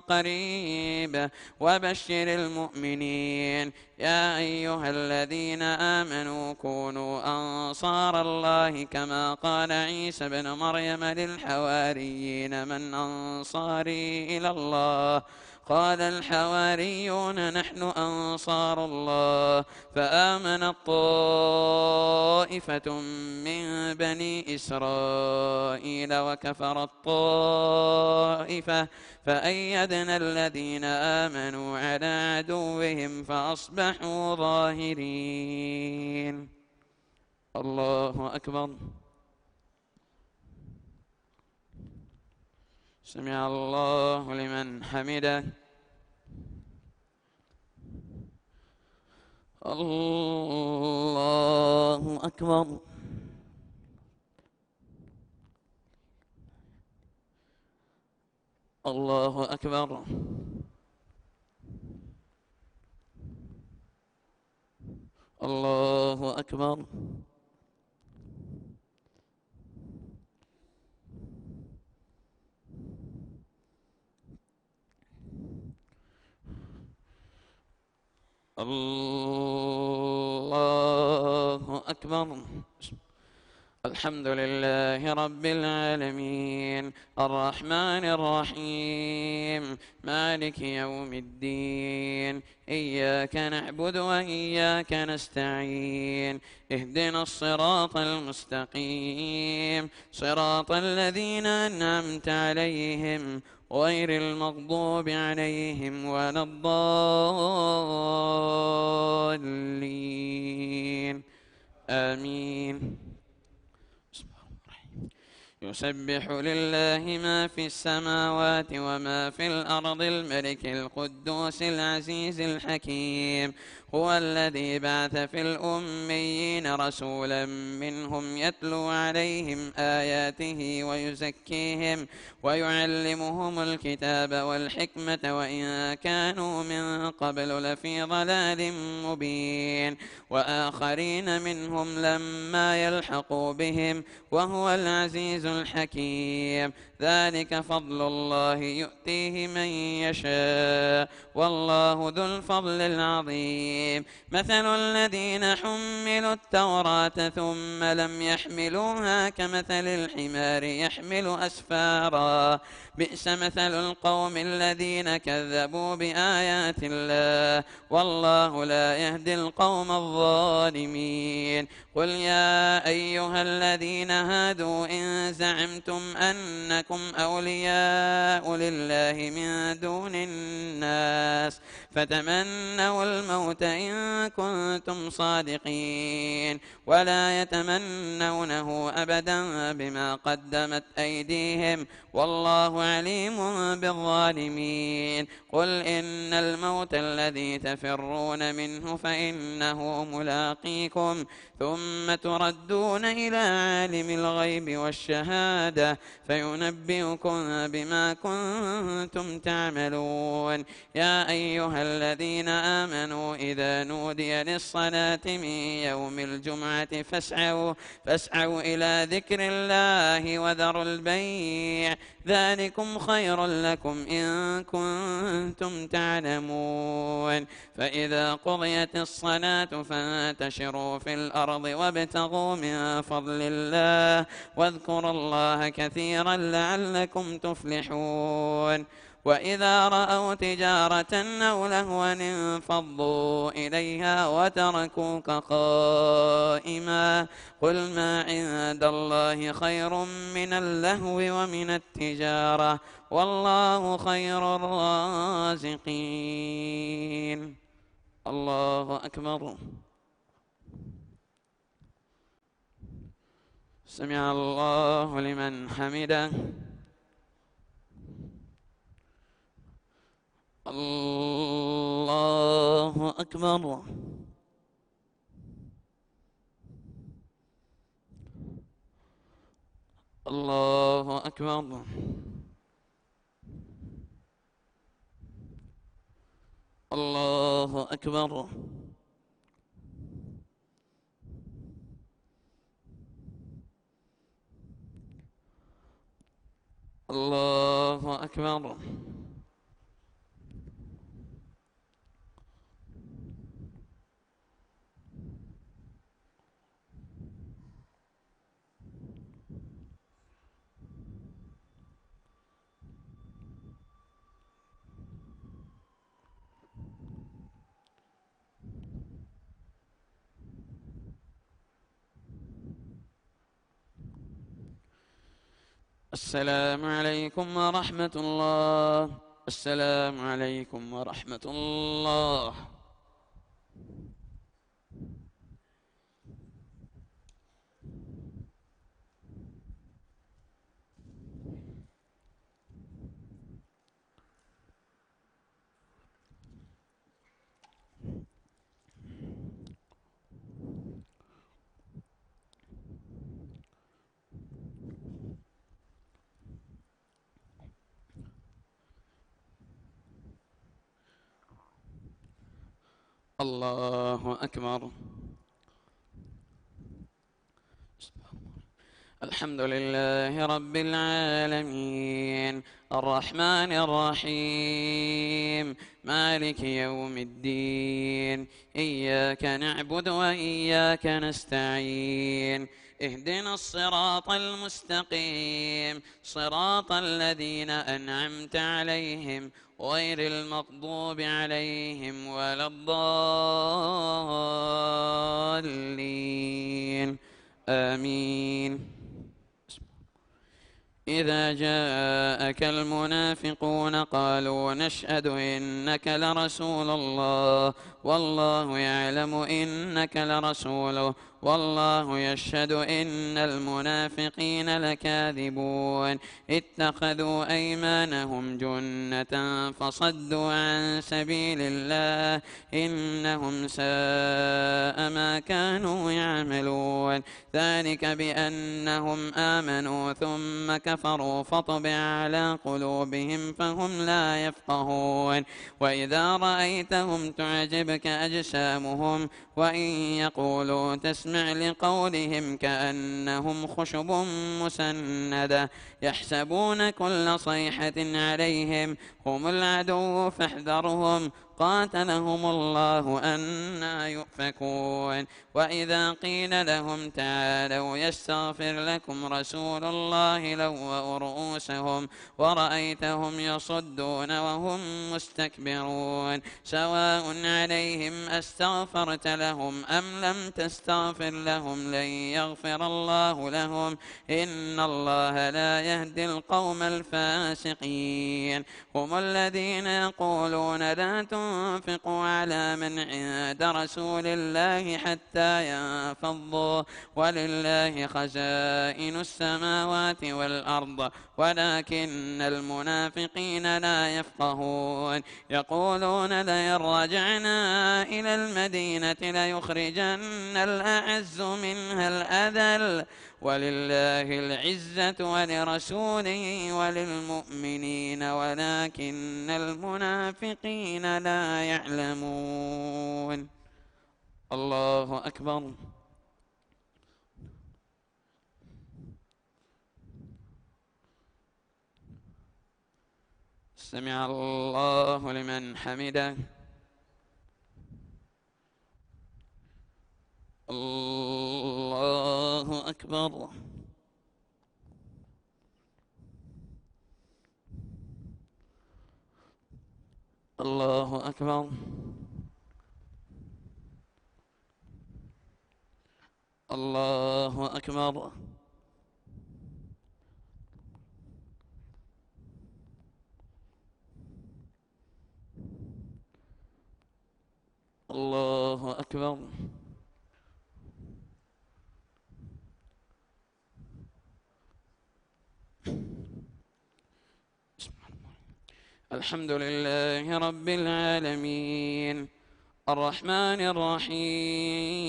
قريب وبشر المؤمنين. يا أيها الذين آمنوا كونوا أنصار الله كما قال عيسى بن مريم للحواريين من أنصاري إلى الله قال الحواريون نحن أنصار الله. فآمنت طائفة من بني إسرائيل وكفرت طائفة فأيدنا الذين آمنوا على عدوهم فأصبحوا ظاهرين. الله أكبر. سمع الله لمن حمده. الله أكبر. الله أكبر. الله أكبر. الله أكبر. الحمد لله رب العالمين الرحمن الرحيم مالك يوم الدين إياك نعبد وإياك نستعين اهدنا الصراط المستقيم صراط الذين أنعمت عليهم غير المغضوب عليهم ولا الضالين آمين. يسبح لله ما في السماوات وما في الأرض الملك القدوس العزيز الحكيم. هو الذي بعث في الأميين رسولا منهم يتلو عليهم آياته ويزكيهم ويعلمهم الكتاب والحكمة وإن كانوا من قبل لفي ضلال مبين. وآخرين منهم لما يلحقوا بهم وهو العزيز الحكيم. ذلك فضل الله يؤتيه من يشاء والله ذو الفضل العظيم. مثل الذين حملوا التوراة ثم لم يحملوها كمثل الحمار يحمل أسفارا بئس مثل القوم الذين كذبوا بآيات الله والله لا يهدي القوم الظالمين. قل يا أيها الذين هادوا إن زعمتم أنكم أولياء لله من دون الناس فتمنوا الموت إن كنتم صادقين ولا يتمنونه أبدا بما قدمت أيديهم والله عليم بالظالمين. قل إن الموت الذي تفرون منه فإنه ملاقيكم ثم تردون إلى عالم الغيب والشهادة فينبئكم بما كنتم تعملون. يا أيها الذين آمنوا إذا نودي للصلاة من يوم الجمعة فاسعوا إلى ذكر الله وذروا البيع ذلكم خير لكم إن كنتم تعلمون. فإذا قضيت الصلاة فانتشروا في الأرض وابتغوا من فضل الله واذكروا الله كثيرا لعلكم تفلحون. وإذا رأوا تجارة أو لهوا انفضوا إليها وتركوك قائما قل ما عند الله خير من اللهو ومن التجارة والله خير الرازقين. الله أكبر. سمع الله لمن حمده. الله أكبر. الله أكبر. الله أكبر. الله أكبر. السلام عليكم ورحمة الله. السلام عليكم ورحمة الله. الله أكبر. الحمد لله رب العالمين الرحمن الرحيم مالك يوم الدين إياك نعبد وإياك نستعين اهدنا الصراط المستقيم صراط الذين أنعمت عليهم غير المغضوب عليهم ولا الضالين آمين. إذا جاءك المنافقون قالوا نشهد إنك لرسول الله والله يعلم إنك لرسوله والله يشهد إن المنافقين لكاذبون اتخذوا أيمانهم جنة فصدوا عن سبيل الله إنهم ساء ما كانوا يعملون ذلك بأنهم آمنوا ثم كفروا فطبع على قلوبهم فهم لا يفقهون وإذا رأيتهم تعجبك أجسامهم وإن يقولوا تسمع لقولهم كأنهم خشب مسندة يحسبون كل صيحة عليهم هم العدو فاحذرهم قاتلهم الله أنى يؤفكون وإذا قيل لهم تعالوا يستغفر لكم رسول الله لووا رؤوسهم ورأيتهم يصدون وهم مستكبرون سواء عليهم أستغفرت لهم أم لم تستغفر لهم لن يغفر الله لهم إن الله لا يهدي القوم الفاسقين هم الذين يقولون لا تنفقوا على من عند رسول الله حتى ينفضوا ولله خزائن السماوات والأرض ولكن المنافقين لا يفقهون يقولون لئن رجعنا إلى المدينة ليخرجن الأعز منها الأذل ولله العزة ولرسوله وللمؤمنين ولكن المنافقين لا يعلمون الله أكبر سمع الله لمن حمده الله أكبر الله أكبر الله أكبر الله أكبر الحمد لله رب العالمين الرحمن الرحيم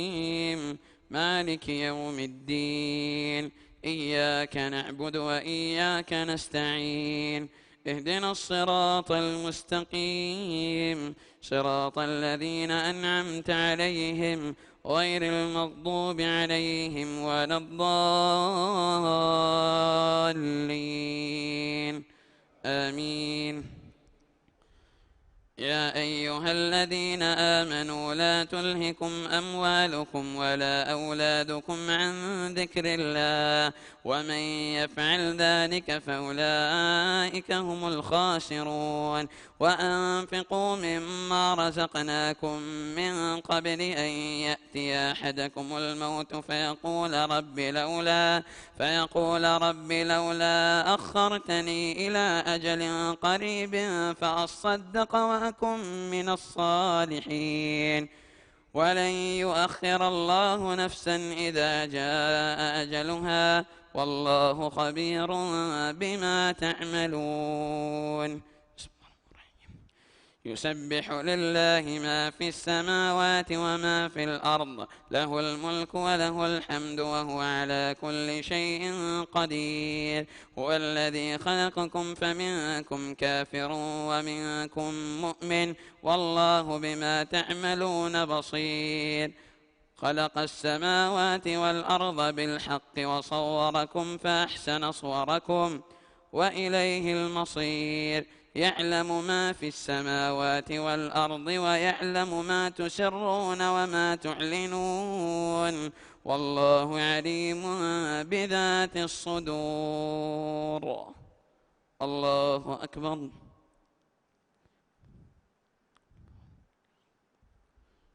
مالك يوم الدين إياك نعبد وإياك نستعين اهدنا الصراط المستقيم صراط الذين أنعمت عليهم غير المغضوب عليهم ولا الضالين آمين يا أيها الذين آمنوا لا تلهكم أموالكم ولا أولادكم عن ذكر الله ومن يفعل ذلك فأولئك هم الخاسرون وأنفقوا مما رزقناكم من قبل أن يأتي أحدكم الموت فيقول رب لولا أخرتني إلى أجل قريب فأصدق وأكن من الصالحين ولن يؤخر الله نفسا إذا جاء أجلها والله خبير بما تعملون يسبح لله ما في السماوات وما في الأرض له الملك وله الحمد وهو على كل شيء قدير هو الذي خلقكم فمنكم كافر ومنكم مؤمن والله بما تعملون بصير خلق السماوات والأرض بالحق وصوركم فأحسن صوركم وإليه المصير يعلم ما في السماوات والأرض ويعلم ما تسرون وما تعلنون والله عليم بذات الصدور الله أكبر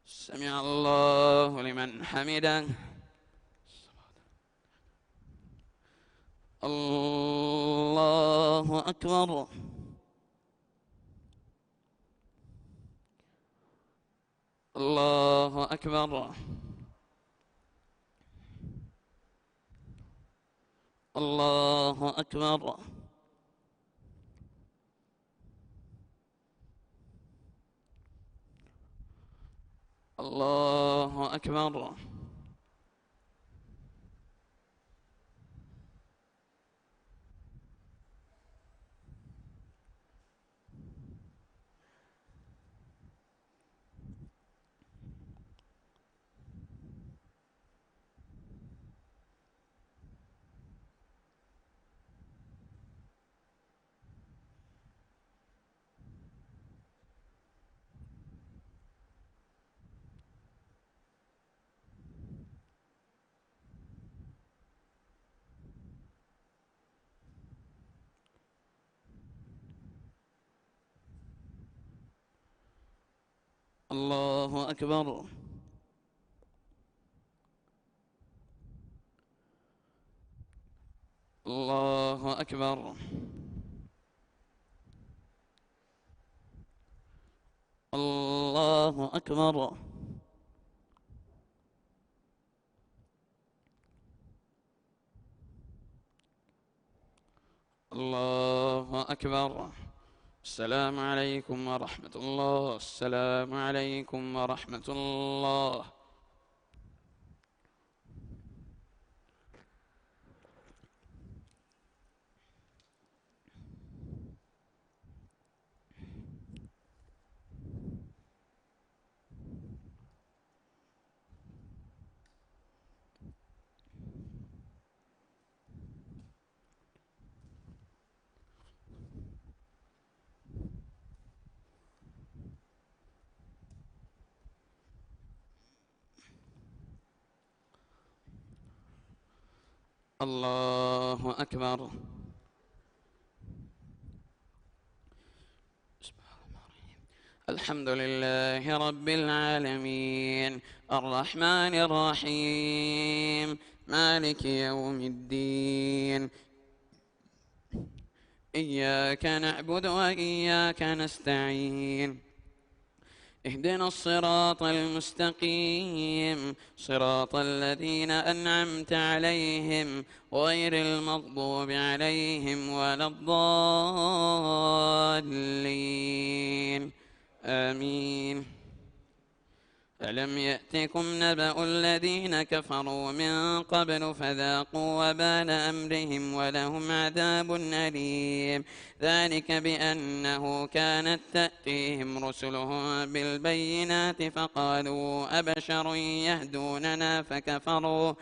سمع الله لمن حمده الله أكبر. الله أكبر. الله أكبر. الله أكبر. الله أكبر. الله أكبر. الله أكبر. الله أكبر. السلام عليكم ورحمة الله. السلام عليكم ورحمة الله. الله أكبر. الحمد لله رب العالمين الرحمن الرحيم مالك يوم الدين إياك نعبد وإياك نستعين اهدنا الصراط المستقيم صراط الذين أنعمت عليهم غير المغضوب عليهم ولا الضالين آمين. ألم يأتكم نبأ الذين كفروا من قبل فذاقوا وبال أمرهم ولهم عذاب أليم ذلك بأنه كانت تأتيهم رسلهم بالبينات فقالوا أبشر يهدوننا فكفروا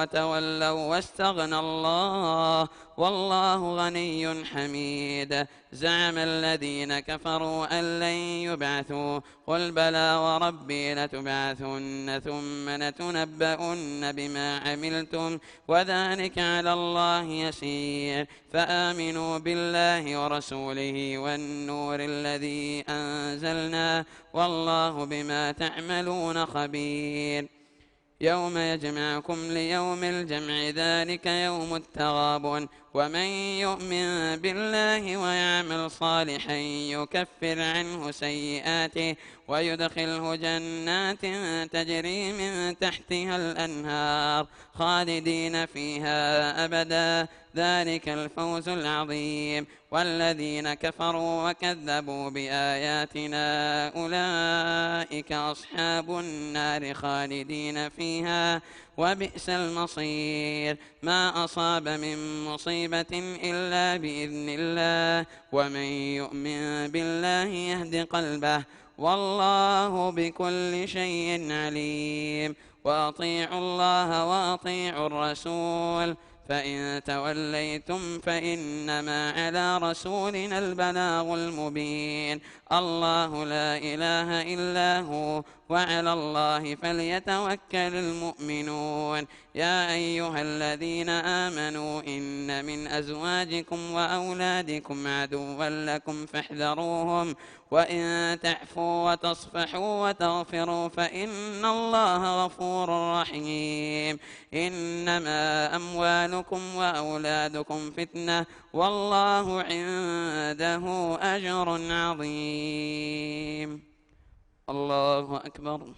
وتولوا واستغنى الله والله غني حميد. زعم الذين كفروا أن لن يبعثوا قل بلى وربي لتبعثن ثم لتنبؤن بما عملتم وذلك على الله يسير. فآمنوا بالله ورسوله والنور الذي أنزلنا والله بما تعملون خبير. يوم يجمعكم ليوم الجمع ذلك يوم التغابن ومن يؤمن بالله ويعمل صالحا يكفر عنه سيئاته ويدخله جنات تجري من تحتها الأنهار خالدين فيها أبدا ذلك الفوز العظيم. والذين كفروا وكذبوا بآياتنا أولئك أصحاب النار خالدين فيها وبئس المصير. ما أصاب من مصيبة إلا بإذن الله ومن يؤمن بالله يهد قلبه والله بكل شيء عليم. وأطيعوا الله وأطيعوا الرسول فإن توليتم فإنما على رسولنا البلاغ المبين. الله لا إله إلا هو وعلى الله فليتوكل المؤمنون. يا أيها الذين آمنوا إن من أزواجكم وأولادكم عدوا لكم فاحذروهم، وإن تعفوا وتصفحوا وتغفروا فإن الله غفور رحيم. إنما أموالكم وأولادكم فتنة والله عنده أجر عظيم. الله أكبر.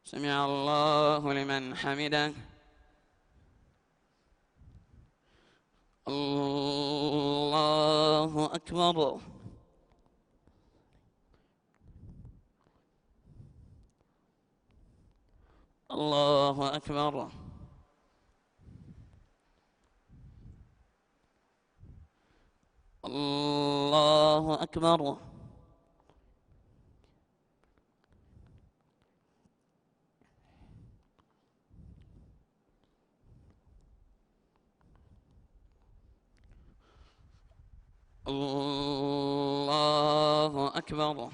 سمع الله لمن حمده. الله أكبر. الله أكبر. الله أكبر. الله أكبر.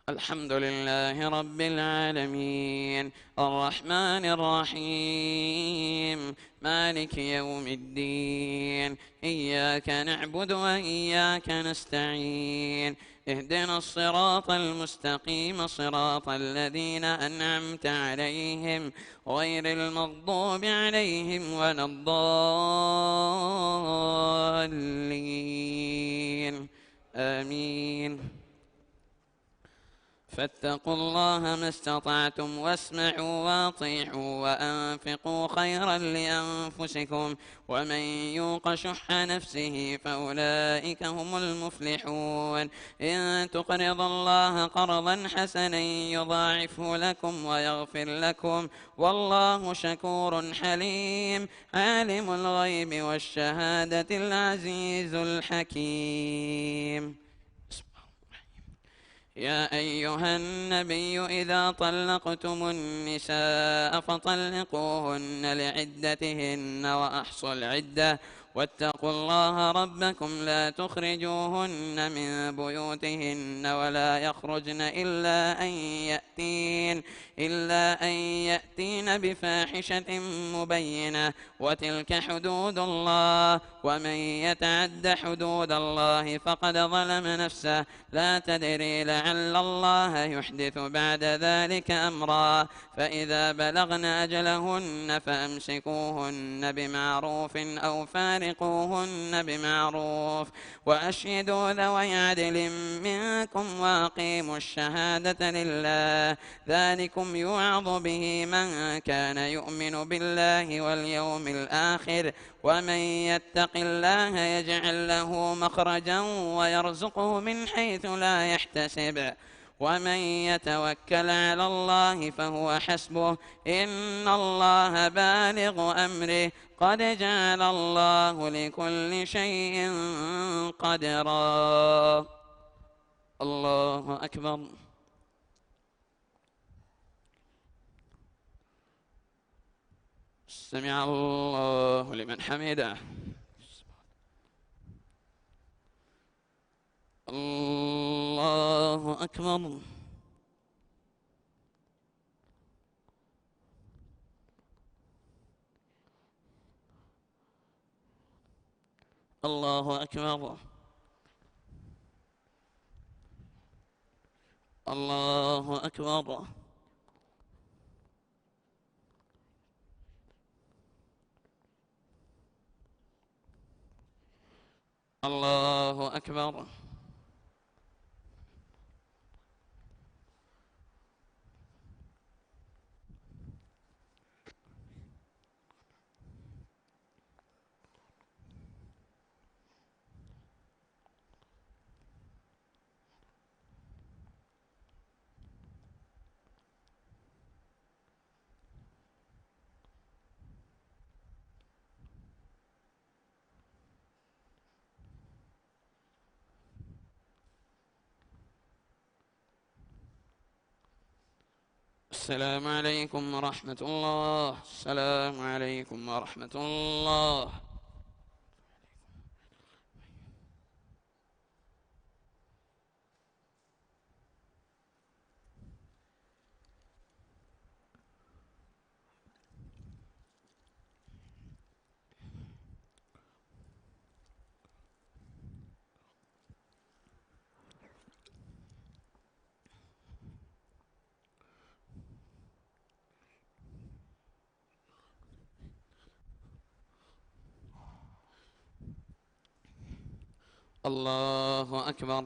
الحمد لله رب العالمين الرحمن الرحيم مالك يوم الدين. إياك نعبد وإياك نستعين. اهدنا الصراط المستقيم صراط الذين أنعمت عليهم غير المغضوب عليهم ولا الضالين. آمين. فاتقوا الله ما استطعتم واسمعوا واطيعوا وأنفقوا خيرا لأنفسكم ومن يوق شح نفسه فأولئك هم المفلحون. إن تقرضوا الله قرضا حسنا يضاعفه لكم ويغفر لكم والله شكور حليم. عالم الغيب والشهادة العزيز الحكيم. يا أيها النبي إذا طلقتم النساء فطلقوهن لعدتهن وأحصوا العدة واتقوا الله ربكم لا تخرجوهن من بيوتهن ولا يخرجن إلا أن يأتين بفاحشة مبينة وتلك حدود الله ومن يتعد حدود الله فقد ظلم نفسه لا تدري لعل الله يحدث بعد ذلك أمرا. فإذا بلغن أجلهن فأمسكوهن بمعروف أو فارقوهن بمعروف وأشهدوا ذوي عدل منكم وأقيموا الشهادة لله ذلكم يوعظ به من كان يؤمن بالله واليوم الآخر ومن يتق الله يجعل له مخرجا ويرزقه من حيث لا يحتسب ومن يتوكل على الله فهو حسبه إن الله بالغ أمره قد جعل الله لكل شيء قدرا. الله أكبر. سمع الله لمن حمده. الله أكبر. الله أكبر. الله أكبر. الله أكبر. السلام عليكم ورحمة الله. السلام عليكم ورحمة الله. الله أكبر.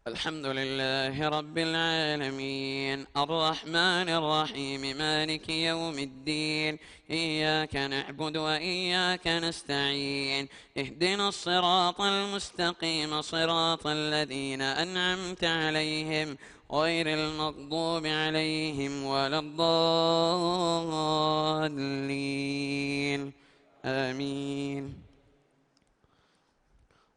الحمد لله رب العالمين الرحمن الرحيم مالك يوم الدين إياك نعبد وإياك نستعين اهدنا الصراط المستقيم صراط الذين أنعمت عليهم غير المغضوب عليهم ولا الضالين آمين.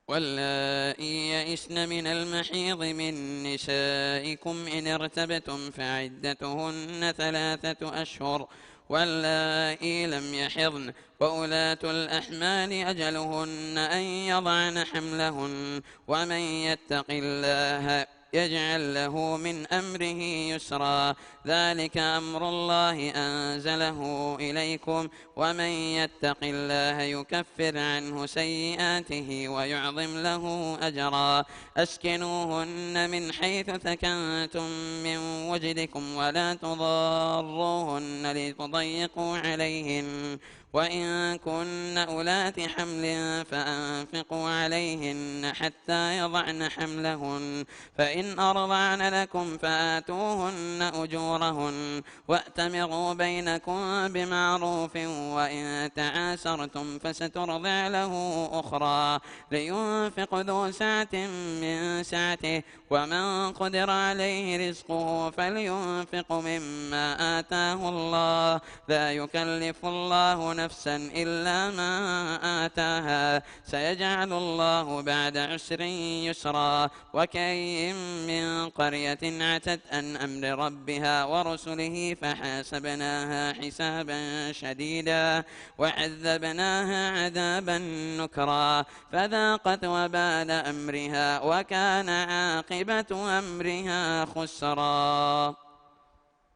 واللائي يئسن من المحيض من نسائكم إن ارتبتم فعدتهن 3 أشهر واللائي لم يحضن وأولاة الأحمال أجلهن أن يضعن حملهن ومن يتق الله يجعل له من أمره يسرا ذلك أمر الله أنزله إليكم ومن يتق الله يكفر عنه سيئاته ويعظم له أجرا أسكنوهن من حيث سكنتم من وجدكم ولا تضاروهن لتضيقوا عليهن وإن كن أولات حمل فأنفقوا عليهن حتى يضعن حملهن فإن أرضعن لكم فآتوهن أجورهن وأتمروا بينكم بمعروف وإن تعاسرتم فسترضع له أخرى لينفق ذو سعة من سعته ومن قدر عليه رزقه فلينفق مما آتاه الله لا يكلف الله نفسا إلا ما آتاها سيجعل الله بعد عسر يسرا وكأي من قرية عتت عن أمر ربها ورسله فحاسبناها حسابا شديدا وعذبناها عذابا نكرا فذاقت وبال أمرها وكان عاقبة أمرها خسرا.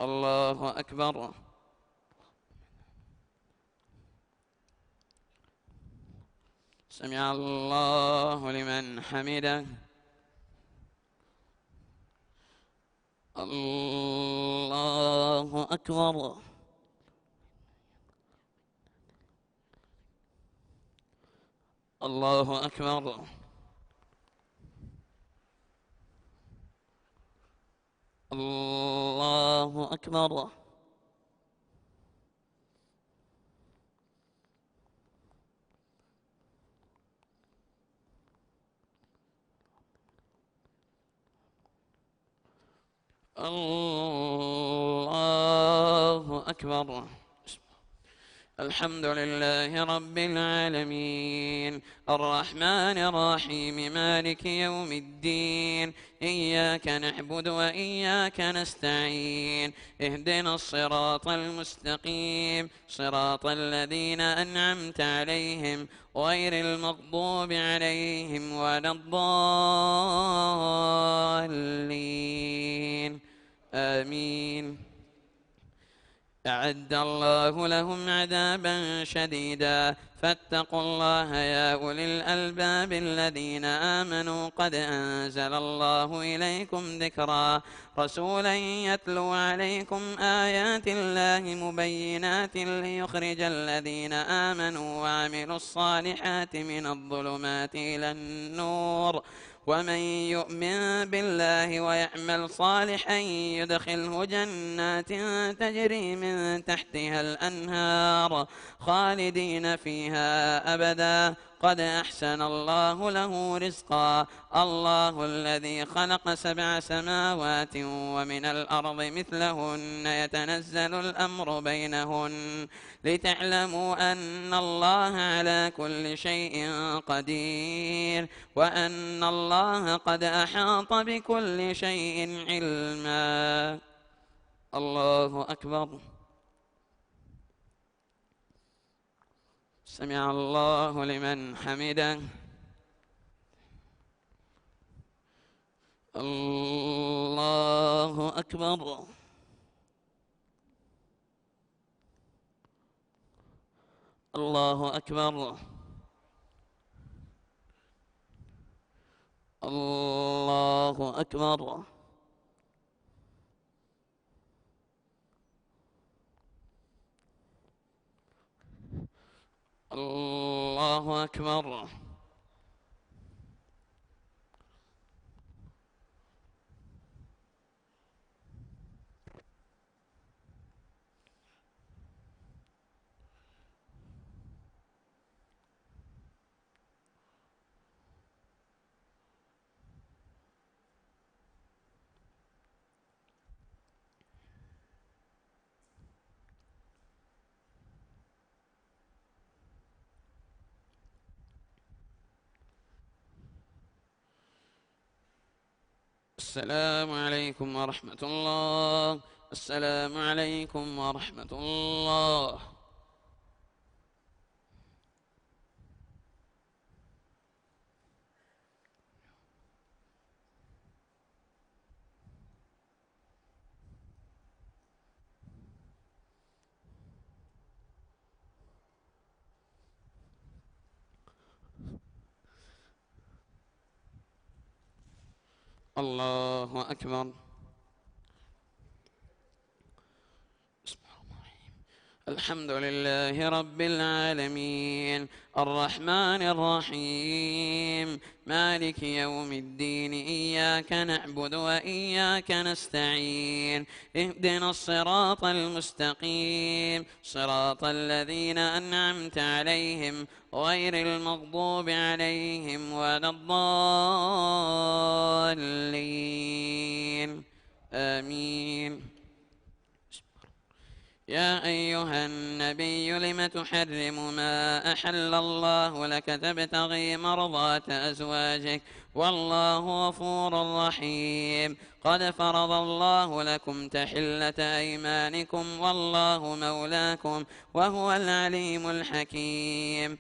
الله أكبر. سمع الله لمن حمده. الله أكبر. الله أكبر. الله أكبر. الله أكبر. الحمد لله رب العالمين الرحمن الرحيم مالك يوم الدين إياك نعبد وإياك نستعين اهدنا الصراط المستقيم صراط الذين أنعمت عليهم غير المغضوب عليهم ولا الضالين آمين. أعد الله لهم عذابا شديدا فاتقوا الله يا أولي الألباب الذين آمنوا قد أنزل الله إليكم ذكرا رسولا يتلو عليكم آيات الله مبينات ليخرج الذين آمنوا وعملوا الصالحات من الظلمات إلى النور ومن يؤمن بالله ويعمل صالحا يدخله جنات تجري من تحتها الأنهار خالدين فيها أبدا قد أحسن الله له رزقا الله الذي خلق 7 سماوات ومن الأرض مثلهن يتنزل الأمر بينهن لتعلموا أن الله على كل شيء قدير وأن الله قد أحاط بكل شيء علما. الله أكبر. سمع الله لمن حمده. الله أكبر. الله أكبر. الله أكبر. الله الله أكبر. السلام عليكم ورحمة الله. السلام عليكم ورحمة الله. الله أكبر. الحمد لله رب العالمين، الرحمن الرحيم، مالك يوم الدين، إياك نعبد وإياك نستعين، اهدنا الصراط المستقيم، صراط الذين أنعمت عليهم غير المغضوب عليهم ولا الضالين، آمين. يا أيها النبي لم تحرم ما أحل الله لك تبتغي مرضات أزواجك والله غفور رحيم. قد فرض الله لكم تحلة أيمانكم والله مولاكم وهو العليم الحكيم.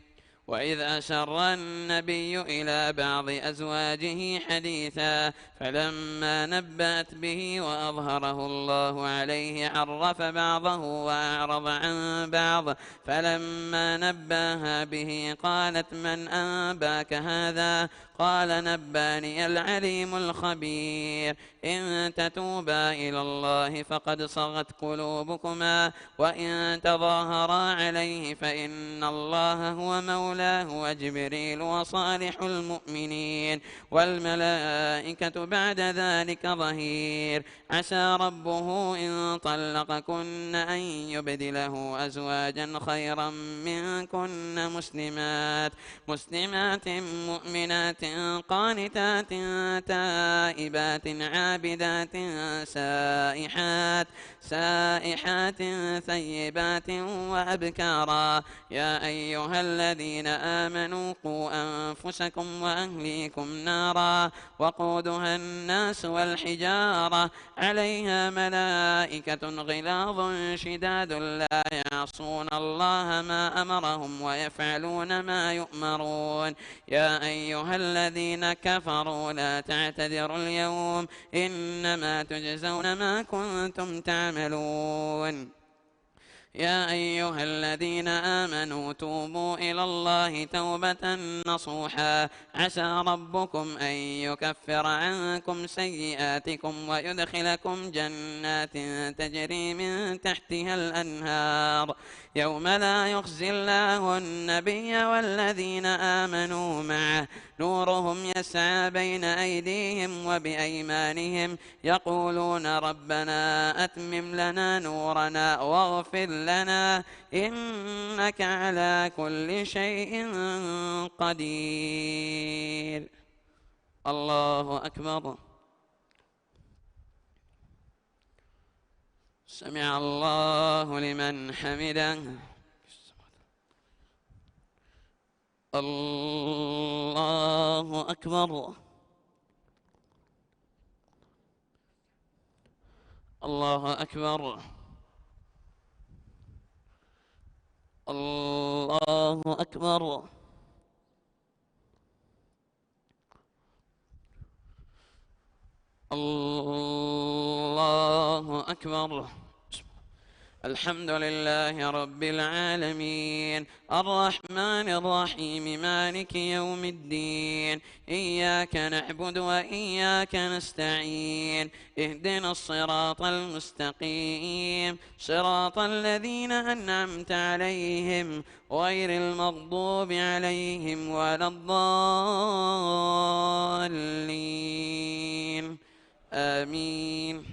وإذ أسر النبي إلى بعض أزواجه حديثا فلما نبأت به وأظهره الله عليه عرف بعضه وأعرض عن بعض فلما نباها به قالت من أنباك هذا؟ قال نباني العليم الخبير. إن تتوبا إلى الله فقد صغت قلوبكما وإن تظاهرا عليه فإن الله هو مولاه وجبريل وصالح المؤمنين والملائكة بعد ذلك ظهير. عسى ربه إن طلقكن أن يبدله أزواجا خيرا منكن مسلمات مؤمنات قانتات تائبات عابدات سائحات ثيبات وأبكارا. يا أيها الذين آمنوا قوا أنفسكم وأهليكم نارا وقودها الناس والحجارة عليها ملائكة غلاظ شداد لا يعصون الله ما أمرهم ويفعلون ما يؤمرون. يا أيها الذين كفروا لا تعتذروا اليوم إنما تجزون ما كنتم تعملون. يا أيها الذين آمنوا توبوا إلى الله توبة نصوحا عسى ربكم أن يكفر عنكم سيئاتكم ويدخلكم جنات تجري من تحتها الأنهار يوم لا يخزي الله النبي والذين آمنوا معه نورهم يسعى بين أيديهم وبأيمانهم يقولون ربنا أتمم لنا نورنا واغفر لنا إنك على كل شيء قدير. الله أكبر. سمع الله لمن حمده. الله أكبر. الله أكبر. الله أكبر. الله أكبر. الحمد لله رب العالمين الرحمن الرحيم مالك يوم الدين إياك نعبد وإياك نستعين اهدنا الصراط المستقيم صراط الذين أنعمت عليهم غير المغضوب عليهم ولا الضالين آمين.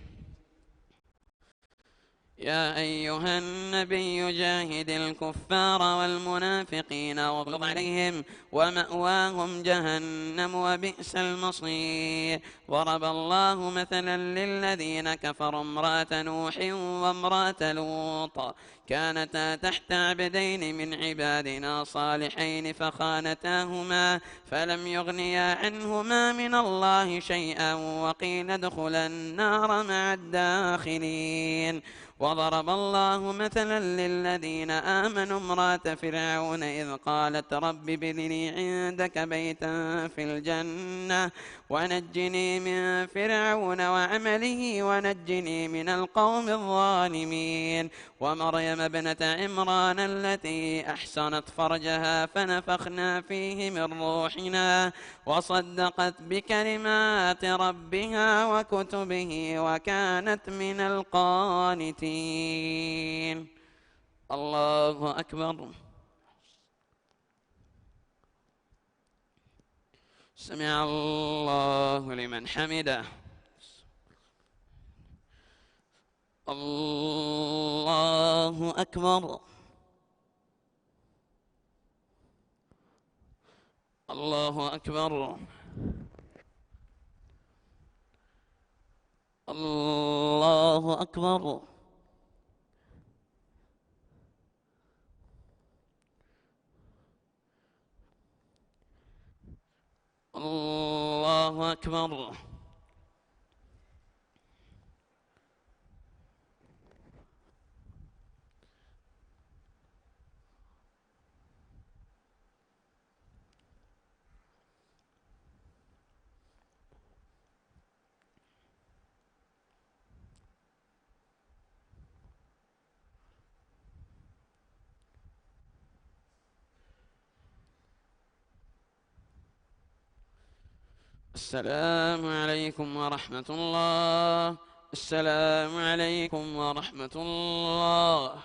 يا أيها النبي جاهد الكفار والمنافقين واغلظ عليهم ومأواهم جهنم وبئس المصير. ضرب الله مثلا للذين كفروا امرأة نوح وامرأة لوط كانتا تحت عبدين من عبادنا صالحين فخانتاهما فلم يغنيا عنهما من الله شيئا وقيل ادخلا النار مع الداخلين. وضرب الله مثلا للذين آمنوا امرأة فرعون إذ قالت رب ابن لي عندك بيتا في الجنة ونجني من فرعون وعمله ونجني من القوم الظالمين. ومريم ابنة عمران التي أحصنت فرجها فنفخنا فيه من روحنا وصدقت بكلمات ربها وكتبه وكانت من القانتين. الله أكبر. سمع الله لمن حمده. الله أكبر. الله أكبر. الله أكبر. الله أكبر. السلام عليكم ورحمة الله. السلام عليكم ورحمة الله.